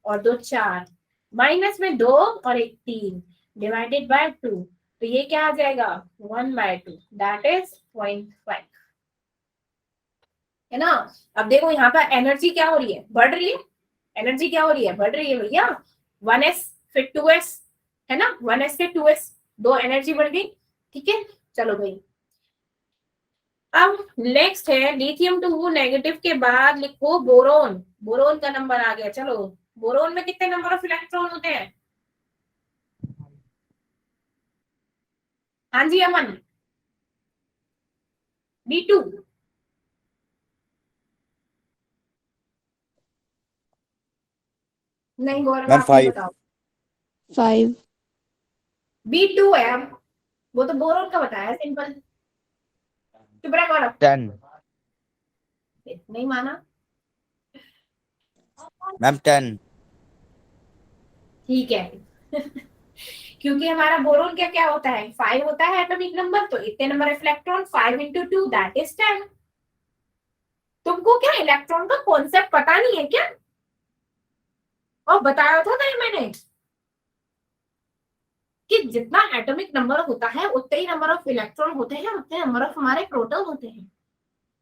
और 2 4, माइनस में 2 और 1 3, डिवाइडेड बाय 2, तो ये क्या आ जाएगा 1/2, दैट इज 0.5, है ना। अब देखो यहाँ पर एनर्जी क्या हो रही है, बढ़ रही है, एनर्जी क्या हो रही है, बढ़ रही है भैया, 1s फिर 2s, है ना, 1s से 2s, 2 एनर्जी बढ़ गई, ठीक है। चलो भाई, अब नेक्स्ट है लिथियम 2 नेगेटिव के बाद लिखो बोरोन, बोरोन का नंबर आ गया, चलो, बोरोन में कितने नंबर ऑफ इलेक्ट्रॉन होते हैं, हाँ जी अमन, B2, नहीं गौरव मैम आप नहीं 5 बताओ, 5 B2 है, अब वो तो बोरोन का बताया सिंपल, चुप रहे गौरव, 10 नहीं माना, मैम 10 ठीक है क्योंकि हमारा बोरोन क्या क्या होता है, 5 होता है एटॉमिक नंबर, तो इतने number of electron, 5 × 2 that is 10। तुमको क्या इलेक्ट्रॉन का कॉन्सेप्ट पता नहीं है क्या, और बताया था नहीं मैंने कि जितना एटॉमिक नंबर होता है उतने ही नंबर ऑफ इलेक्ट्रॉन होते हैं, उतने नंबर ऑफ हमारे प्रोटॉन होते हैं।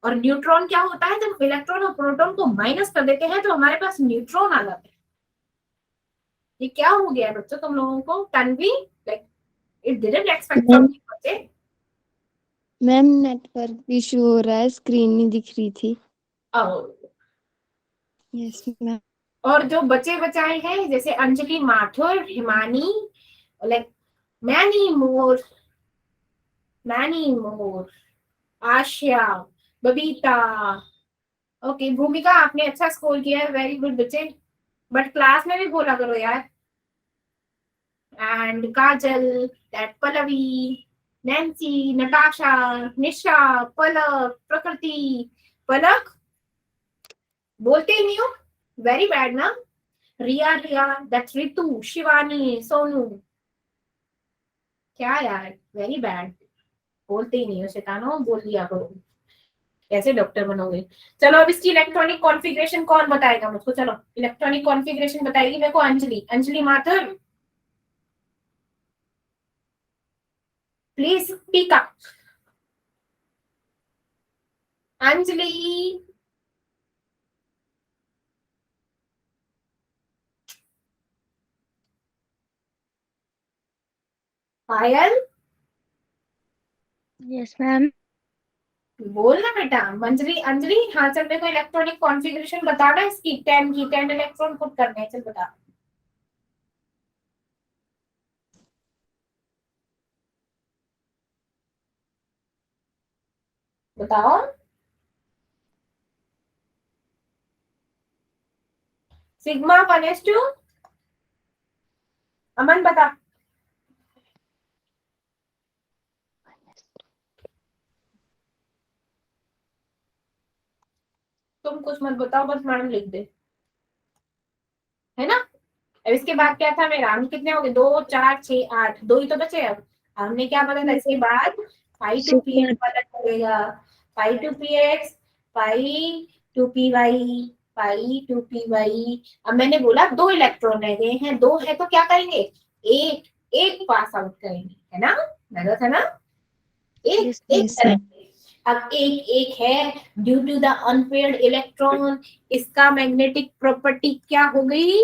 और न्यूट्रॉन क्या होता है, जब इलेक्ट्रॉन और प्रोटॉन को माइनस कर देते हैं तो हमारे पास न्यूट्रॉन आ जाते हैं। ये क्या हो गया बच्चों तुम लोगों को, Tanvi, like it didn't expect from you बच्चे। मैम नेटवर्क इशू हो रहा है, स्क्रीन नहीं दिख रही थी। Yes ma'am. और जो बचे बचाए हैं जैसे Anjali Mathur, Himani, like many more, Asia, Babita, okay, भूमिका आपने अच्छा स्कोर किया है, वेरी गुड बच्चे, बट क्लास में भी बोला करो यार, and Kajal, that Pallavi, Nancy, Natasha, Nisha, Palak, Prakriti, Palak, बोलते ही नहीं हो, वेरी बैड ना. रिया, रिया, दैट्स रितु, शिवानी, सोनू, क्या यार, वेरी बैड. बोलते ही नहीं हो, शैतानो, बोल दिया करो. कैसे डॉक्टर बनोगे? चलो अब इसकी इलेक्ट्रॉनिक कॉन्फ़िगरेशन कौन बताएगा मुझको? चलो इलेक्ट्रॉनिक कॉन्फ़िगरेशन बताएगी मेरे को Anjali. Anjali Mathur, please speak up. Anjali, Payal, Yes, ma'am. बोलना बेटा. अंजलि, अंजलि, हाँ चल मेरे को इलेक्ट्रॉनिक कॉन्फ़िगरेशन बताना इसकी. 10 की 10 इलेक्ट्रॉन पुट करने हैं, चल बता. बताओ. Sigma 1s2. अमन बता. तुम कुछ मत बताओ, बस मैडम लिख दे, है ना. अब इसके बाद क्या था मेरा? हम कितने हो गए? 2 4 6 8, दो ही तो बचे. अब हमने क्या बोला था इसके बाद? पाई टू पी एक्स वाला चलेगा. Pi two p x, pi two p y, pi two p y. अब मैंने बोला 2 इलेक्ट्रॉन रह गए हैं. 2 है तो क्या करेंगे? एक एक पास आउट करेंगे, है ना. गलत है ना. एक Yes, एक yes, ma'am. करेंगे. अब एक एक है, due to the unpaired electron, इसका मैग्नेटिक प्रॉपर्टी क्या हो गई?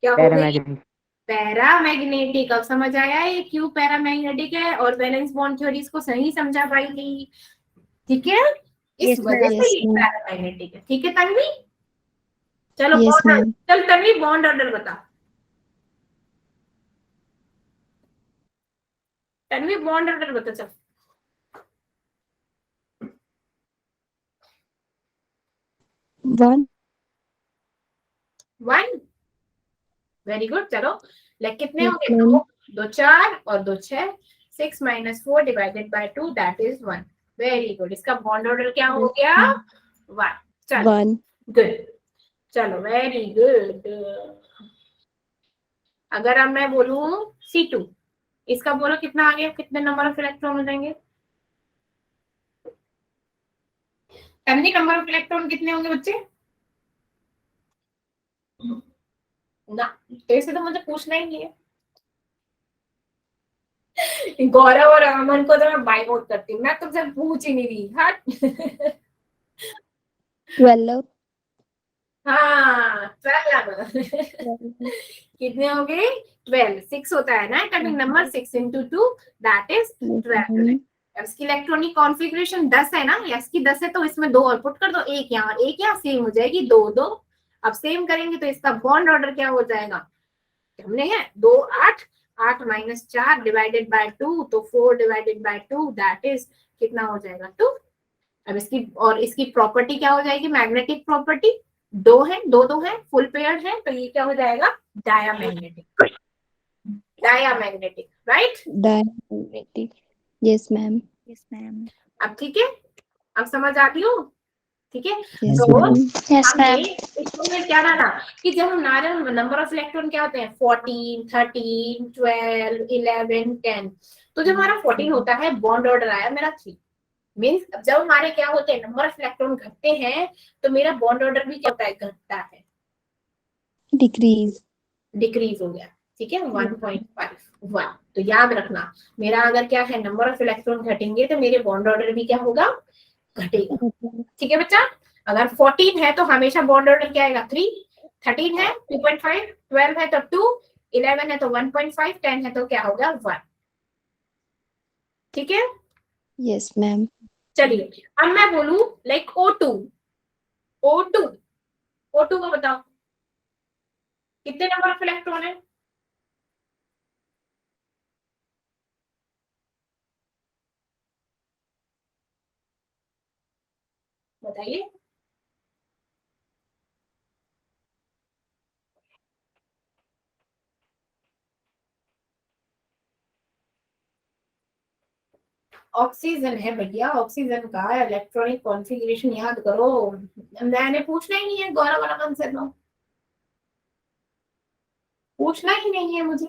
क्या हो गई? पैरामैग्नेटिक. पैरामैग्नेटिक. अब समझ आया ये क्यों पैरामैग्नेटिक है, और वैलेंस बॉन्ड थ्योरी इसको सही समझा पाएगी. ठीक है, इस yes, वजह ma'am. से Yes, ये ma'am. पैरामैग्नेटिक है. ठीक है तन्वी. चलो Yes, बॉन्ड. ma'am. चल तन्वी बॉन्ड ऑर्डर बता. तन्वी बॉन्ड ऑर्डर बता. चल 1. 1. Very good. चलो लाइक कितने हो Yes, गए? ma'am. 2 2 4 और 2 6. 6 - 4 divided by 2, that is 1. Very good. इसका बॉन्ड ऑर्डर क्या हो Yes, गया? ma'am. 1. चलो 1. गुड. चलो वेरी गुड. अगर अब मैं बोलूं C2, इसका बोलो कितना आ गया? कितने नंबर ऑफ इलेक्ट्रॉन हो जाएंगे? फैमिली नंबर ऑफ इलेक्ट्रॉन कितने होंगे बच्चे? ना, ऐसे तो मुझे पूछना ही नहीं है. गौरव और अमन को तो मैं बाय आउट करती हूँ. मैं तुमसे पूछ ही नहीं रही. हट. 12. हाँ 12. 12. कितने हो गए? 12. 6 होता है ना atomic number. 6 into 2, that is Yes, 12. ma'am. अब इसकी इलेक्ट्रॉनिक कॉन्फ़िगरेशन 10 है ना. या इसकी 10 है तो इसमें 2 और पुट कर दो. एक यहाँ और एक यहाँ, सेम हो जाएगी. 2 2. अब सेम करेंगे तो इसका बॉन्ड ऑर्डर क्या हो जाएगा? हमने है 2 8. 8 - 4 डिवाइडेड बाय 2, तो 4 डिवाइडेड बाय 2, दैट इज कितना हो जाएगा? 2. अब इसकी और इसकी प्रॉपर्टी क्या हो जाएगी? Magnetic property. 2 है, 2 2 है, फुल पेयर है, तो ये क्या हो जाएगा? Diamagnetic. Diamagnetic, right. Diamagnetic. Yes, ma'am. Yes, ma'am. अब ठीक है, अब समझ आती हो. ठीक है. Yes, तो ma'am. Yes, हमने ma'am. इसमें क्या डाला कि जब हम नंबर ऑफ इलेक्ट्रॉन क्या होते हैं? 14 13 12 11 10. तो जब हमारा 14 होता है, बॉन्ड ऑर्डर आया मेरा 3. मीन्स जब हमारे क्या होते हैं? नंबर ऑफ इलेक्ट्रॉन घटते हैं, तो मेरा बॉन्ड ऑर्डर भी क्या होता है? घटता है. Decrease. डिक्रीज हो गया. ठीक है. 1.5 तो याद रखना, मेरा अगर क्या है? नंबर ऑफ इलेक्ट्रॉन घटेंगे तो मेरे बॉन्ड ऑर्डर भी क्या होगा? घटेगा. ठीक है बच्चा. अगर 14 है तो हमेशा बॉन्ड ऑर्डर क्या आएगा? 3. 13 है 2.5, 12 है तो 2, 11 है तो 1.5, 10 है तो क्या होगा? 1. ठीक है. Yes, ma'am. चलिए अब मैं बोलूं लाइक O2. O2, O2 को बताओ कितने नंबर ऑफ इलेक्ट्रॉन है? बताइए. ऑक्सीजन है भैया, ऑक्सीजन का इलेक्ट्रॉनिक कॉन्फ़िगरेशन याद करो। मैंने पूछना ही नहीं है गौरव और अमन से, तो पूछना ही नहीं है मुझे।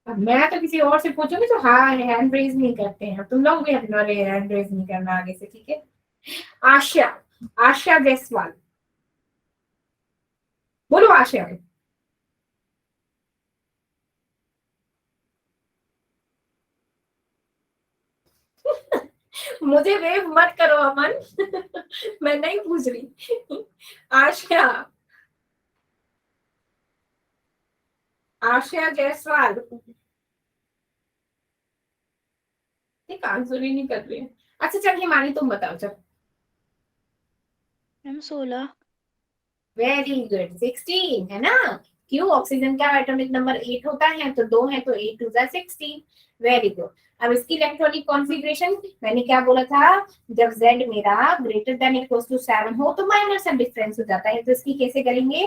अब मैं तो किसी और से पूछूंगी तो हाँ हैंड रेज नहीं करते हैं, तुम लोग भी अपना हैंड रेज नहीं करना आगे से, ठीक है। आशा, आशा जायसवाल, बोलो आशा। मुझे वेव मत करो अमन। मैं नहीं पूछ रही। आशा, आशा जायसवाल, ठीक आंसर ही नहीं कर रही है। अच्छा चल हिमानी तुम बताओ चल। मैम 16। वेरी गुड, 16 है ना। क्यों, ऑक्सीजन का एटॉमिक नंबर 8 होता है, तो 2 है तो 8 2 16। Very good. अब इसकी इलेक्ट्रॉनिक कॉन्फ़िगरेशन मैंने क्या बोला था, जब Z मेरा ग्रेटर देन इक्वल टू 7 हो तो माइनर सा डिफरेंस हो जाता है, तो इसकी कैसे करेंगे,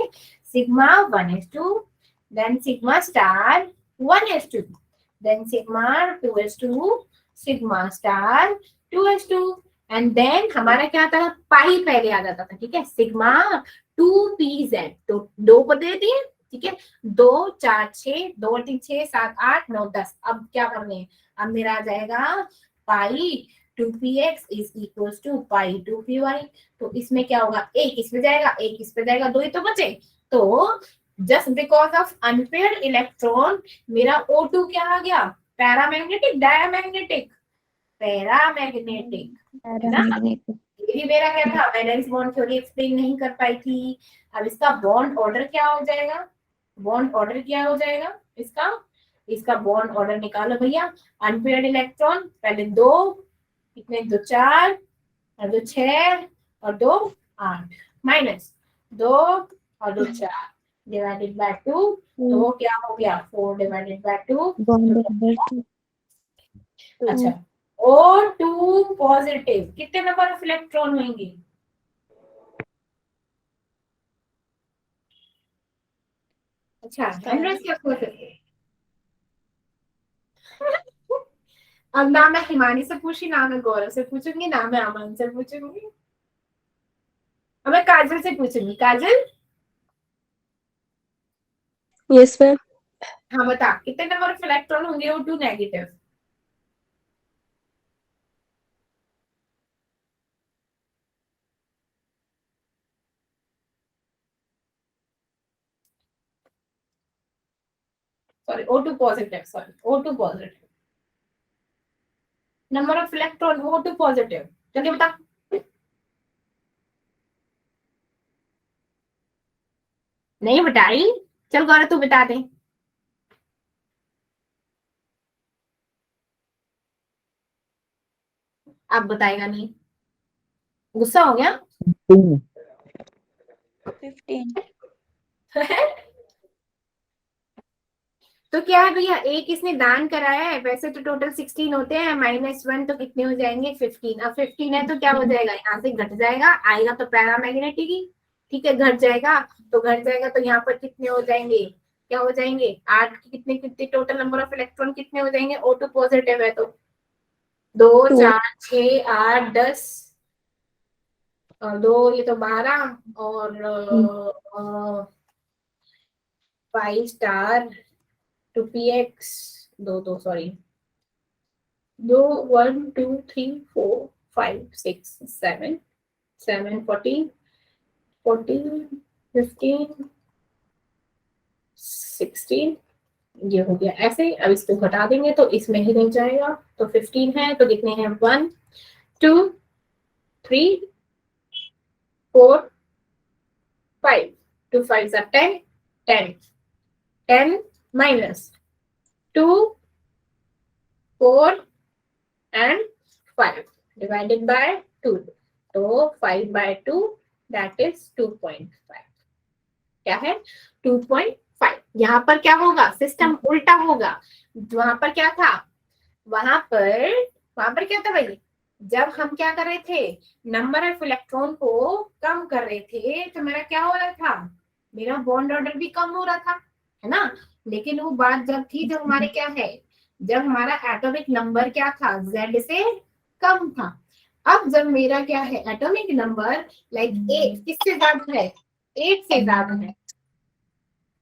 sigma 1s2, then sigma star 1s2, then sigma 2s2, sigma star 2s2, and then हमारा क्या था, पाई पहले आ जाता था, ठीक है, सिग्मा 2pz, तो 2 को दे दिए, ठीक है, 2 4 6, 2 3 6 7 8 9 10। अब क्या करने हैं, अब मेरा आ जाएगा pi 2px is equal to pi 2py। तो इसमें क्या होगा, एक इसमें जाएगा एक इसमें जाएगा, 2 ही तो बचे। तो just because of unpaired electron मेरा O2 क्या आ गया, पैरामैग्नेटिक डायमैग्नेटिक, पैरामैग्नेटिक, है ना। पैरामैग्नेटिक। ये भी मेरा क्या था, वैलेंस बॉन्ड थ्योरी एक्सप्लेन नहीं कर पाई थी। अब इसका बॉन्ड ऑर्डर क्या हो जाएगा, बॉन्ड ऑर्डर क्या हो जाएगा इसका, इसका बॉन्ड ऑर्डर निकालो भैया। अनपेयर्ड इलेक्ट्रॉन पहले 2, कितने 2 4 और 2 6 और 2 8, माइनस 2 और 2 4 डिवाइडेड बाय 2, तो वो क्या हो गया 4 डिवाइडेड बाय 2। Bond number 2। अच्छा, O2 पॉजिटिव कितने नंबर ऑफ इलेक्ट्रॉन होंगे, अच्छा हेनरी क्या पूछ सकते हैं। अब ना मैं हिमानी से पूछी, ना मैं गौरव से पूछूंगी, ना मैं अमन से पूछूंगी, अब मैं काजल से पूछूंगी। काजल, यस मैम। हाँ बता कितने नंबर ऑफ इलेक्ट्रॉन होंगे O2 negative. Sorry O2 positive, sorry O2 positive, number of electron O2 positive, जल्दी बता। नहीं बताई, चल गौरव तू बता दे। अब बताएगा नहीं, गुस्सा हो गया। 15। तो क्या है भैया, एक इसने दान कराया है, वैसे तो टोटल 16 होते हैं, -1 तो कितने हो जाएंगे 15। अब 15 है तो क्या हो जाएगा, यहाँ से घट जाएगा, आएगा तो पैरामैग्नेटिक ही, ठीक है, घट जाएगा तो घट जाएगा, तो यहाँ पर कितने हो जाएंगे, क्या हो जाएंगे 8, कितने कितने टोटल नंबर ऑफ इलेक्ट्रॉन कितने हो जाएंगे, O2 पॉजिटिव है तो 2 4 6 8 10 और 2 ये तो 12 और 5 स्टार 2px 2 2 सॉरी 2 1 2 3 4 5 6 7 7 14 14 15 16 ये हो गया ऐसे। अब इसको घटा देंगे तो इसमें ही रह जाएगा, तो 15 है तो कितने हैं 1 2 3 4 5 2 5 are 10 10 10 minus 2 4 and 5 divided by 2, तो 5 by 2 that is 2.5, क्या है 2.5। यहाँ पर क्या होगा, सिस्टम उल्टा होगा, वहां पर क्या था, वहां पर क्या था भाई, जब हम क्या कर रहे थे, नंबर ऑफ इलेक्ट्रॉन को कम कर रहे थे, तो मेरा क्या हो रहा था, मेरा बॉन्ड ऑर्डर भी कम हो रहा था, है ना। लेकिन वो बात जब थी जब हमारे क्या है, जब हमारा एटॉमिक नंबर क्या था, Z से कम था। अब जब मेरा क्या है, एटॉमिक नंबर लाइक 8 किससे ज्यादा है, 8 से ज्यादा है,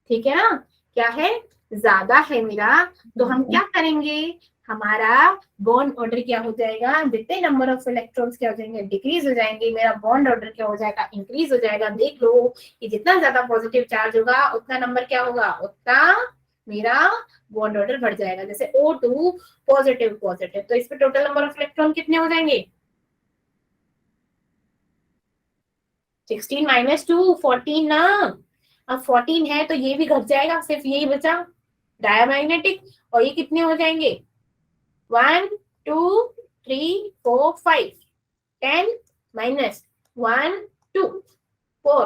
ठीक है ना, क्या है, ज्यादा है मेरा, तो हम क्या करेंगे, हमारा बॉन्ड ऑर्डर क्या हो जाएगा, जितने नंबर ऑफ इलेक्ट्रॉन्स क्या हो जाएंगे, डिक्रीज हो जाएंगे, मेरा बॉन्ड ऑर्डर क्या हो जाएगा, इंक्रीज हो जाएगा। देख लो कि जितना ज्यादा पॉजिटिव चार्ज होगा उतना नंबर क्या होगा, उतना मेरा बॉन्ड ऑर्डर बढ़ जाएगा। जैसे O2 पॉजिटिव पॉजिटिव, तो इस पे टोटल नंबर ऑफ इलेक्ट्रॉन कितने हो जाएंगे, 16 माइनस 2 14 ना। अब 14 है तो ये भी घट जाएगा, सिर्फ यही बचा डायमैग्नेटिक, और ये कितने हो जाएंगे, 1 2 3 4 5 10 minus 1 2 4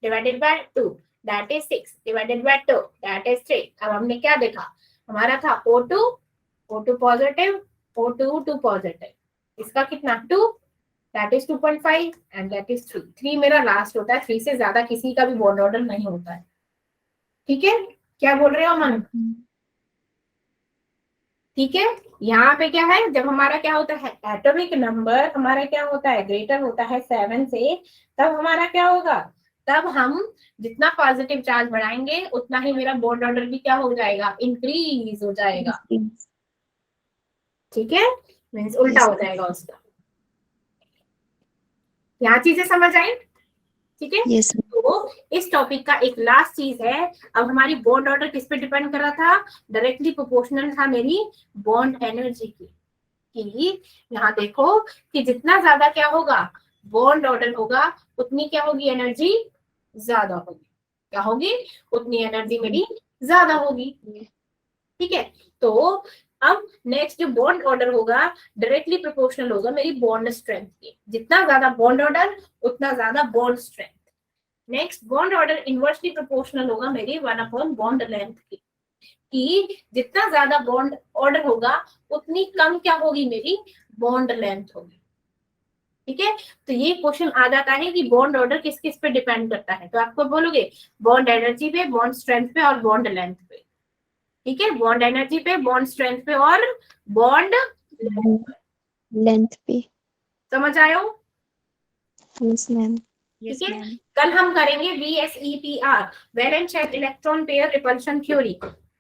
divided by 2 that is 6 divided by 2 that is 3। अब हमने क्या देखा, हमारा था O2 पॉजिटिव, O2 2 पॉजिटिव, इसका कितना 2 that is 2.5 and that is 3। 3 मेरा लास्ट होता है, 3 से ज्यादा किसी का भी बॉन्ड ऑर्डर नहीं होता है, ठीक है। क्या बोल रहे हो अमन, ठीक है। यहाँ पे क्या है, जब हमारा क्या होता है, एटॉमिक नंबर हमारा क्या होता है, ग्रेटर होता है 7 से, तब हमारा क्या होगा, तब हम जितना पॉजिटिव चार्ज बढ़ाएंगे उतना ही मेरा बॉन्ड ऑर्डर भी क्या हो जाएगा, इंक्रीज हो जाएगा, ठीक है, मीन्स उल्टा हो जाएगा उसका। यहाँ चीजें समझ आई, ठीक है। यस तो इस टॉपिक का एक लास्ट चीज है, अब हमारी बॉन्ड ऑर्डर किस पे डिपेंड कर रहा था, डायरेक्टली प्रोपोर्शनल था मेरी बॉन्ड एनर्जी की। कि यहाँ देखो कि जितना ज्यादा क्या होगा, बॉन्ड ऑर्डर होगा, उतनी क्या होगी, एनर्जी ज्यादा होगी, क्या होगी, उतनी एनर्जी मेरी ज्यादा होगी, ठीक है। तो अब नेक्स्ट जो बॉन्ड ऑर्डर होगा डायरेक्टली प्रोपोर्शनल होगा मेरी बॉन्ड स्ट्रेंथ की, जितना ज्यादा बॉन्ड ऑर्डर उतना ज्यादा bond strength. Next bond order inversely proportional होगा मेरी 1/, बॉन्ड लेंथ की, कि जितना ज्यादा बॉन्ड ऑर्डर होगा उतनी कम क्या होगी, मेरी बॉन्ड लेंथ होगी, ठीक है। तो ये क्वेश्चन आ जाता है कि बॉन्ड ऑर्डर किस किस पे डिपेंड करता है, तो आपको बोलोगे बॉन्ड एनर्जी पे, बॉन्ड स्ट्रेंथ पे और बॉन्ड लेंथ पे, ठीक है। बॉन्ड एनर्जी पे, बॉन्ड स्ट्रेंथ पे और बॉन्ड लेंथ पे। समझ आयो, यस मैम। ठीक है। कल हम करेंगे VSEPR, valence shell electron pair repulsion theory.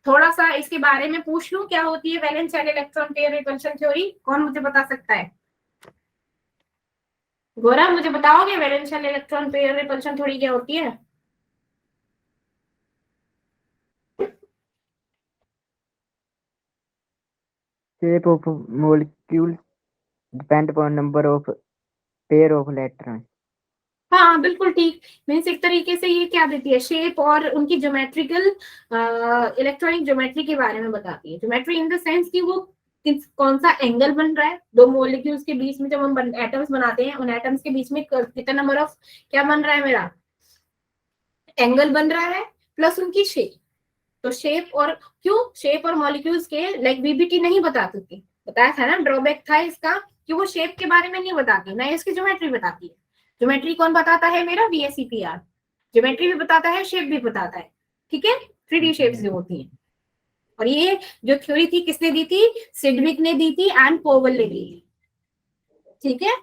थोड़ा सा इसके बारे में पूछ लूं, क्या होती है valence shell electron pair repulsion theory, कौन मुझे बता सकता है, गौरव मुझे बताओगे valence shell electron pair repulsion theory क्या होती है। shape of molecule depend upon number of pair of electrons. हाँ बिल्कुल ठीक, मीन्स एक तरीके से ये क्या देती है, शेप और उनकी ज्योमेट्रिकल इलेक्ट्रॉनिक ज्योमेट्री के बारे में बताती है। ज्योमेट्री इन द सेंस कि वो कौन सा एंगल बन रहा है दो मॉलिक्यूल्स के बीच में, जब हम एटम्स बनाते हैं उन एटम्स के बीच में कितना नंबर ऑफ क्या बन रहा है, मेरा एंगल बन रहा है, प्लस उनकी शेप। तो शेप और क्यों, शेप और मॉलिक्यूल्स के लाइक VBT नहीं बताती थी, बताया था ना, ड्रॉबैक था इसका कि वो शेप के बारे में नहीं बताती, ना इसकी ज्योमेट्री बताती है। ज्योमेट्री कौन बताता है, मेरा VSEPR, ज्योमेट्री भी बताता है, शेप भी बताता है, ठीक है, 3D शेप्स जो होती हैं। और ये जो थ्योरी थी किसने दी थी, सिडविक ने दी थी एंड पोवेल ने दी थी, ठीक है।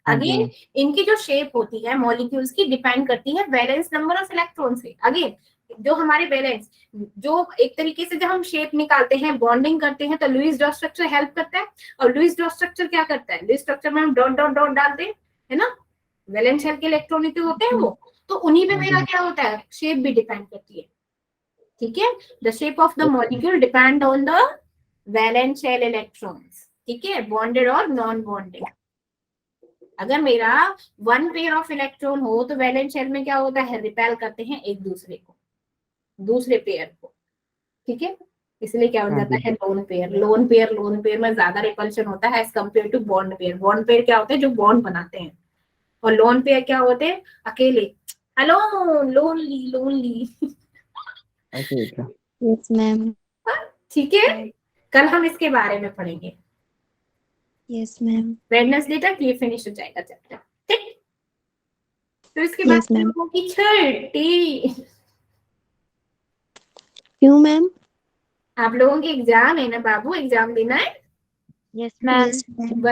अगेन इनकी जो शेप होती है मॉलिक्यूल्स की डिपेंड करती है वैलेंस नंबर ऑफ इलेक्ट्रॉन से। अगेन जो हमारे बैलेंस, जो एक तरीके से जब हम शेप निकालते हैं, बॉन्डिंग करते हैं, तो लुईस डॉट स्ट्रक्चर हेल्प करता है। और लुईस डॉट स्ट्रक्चर क्या करता है, लुईस स्ट्रक्चर में हम डॉट डॉट डॉट डालते हैं, है ना, वैलेंस शेल के इलेक्ट्रॉन ही तो होते हैं वो, तो उन्हीं पे मेरा क्या होता है, शेप भी डिपेंड करती है, ठीक है। The shape of the molecule depend on the valence shell electrons, ठीक है, बॉन्डेड और नॉन बॉन्डेड। अगर मेरा 1 पेयर ऑफ इलेक्ट्रॉन हो तो वैलेंस शेल में क्या होता है, रिपेल करते हैं एक दूसरे को, दूसरे पेयर को, ठीक है। इसलिए क्या हो जाता है, लोन पेयर। लोन पेयर में ज्यादा रिपल्शन होता है as compare to bond pair. Bond pair क्या होते हैं, जो बॉन्ड बनाते हैं, और लोन पेयर क्या होते हैं, अकेले, hello lonely lonely yes ma'am. ठीक है, कल हम इसके बारे में पढ़ेंगे। Yes ma'am. वेडनेसडे तक ये फिनिश हो जाएगा चैप्टर, ठीक। तो इसके बाद Yes, ma'am. लोगों की छुट्टी, क्यों मैम? आप लोगों की एग्जाम है ना बाबू, एग्जाम देना है। Yes, ma'am. Yes, ma'am.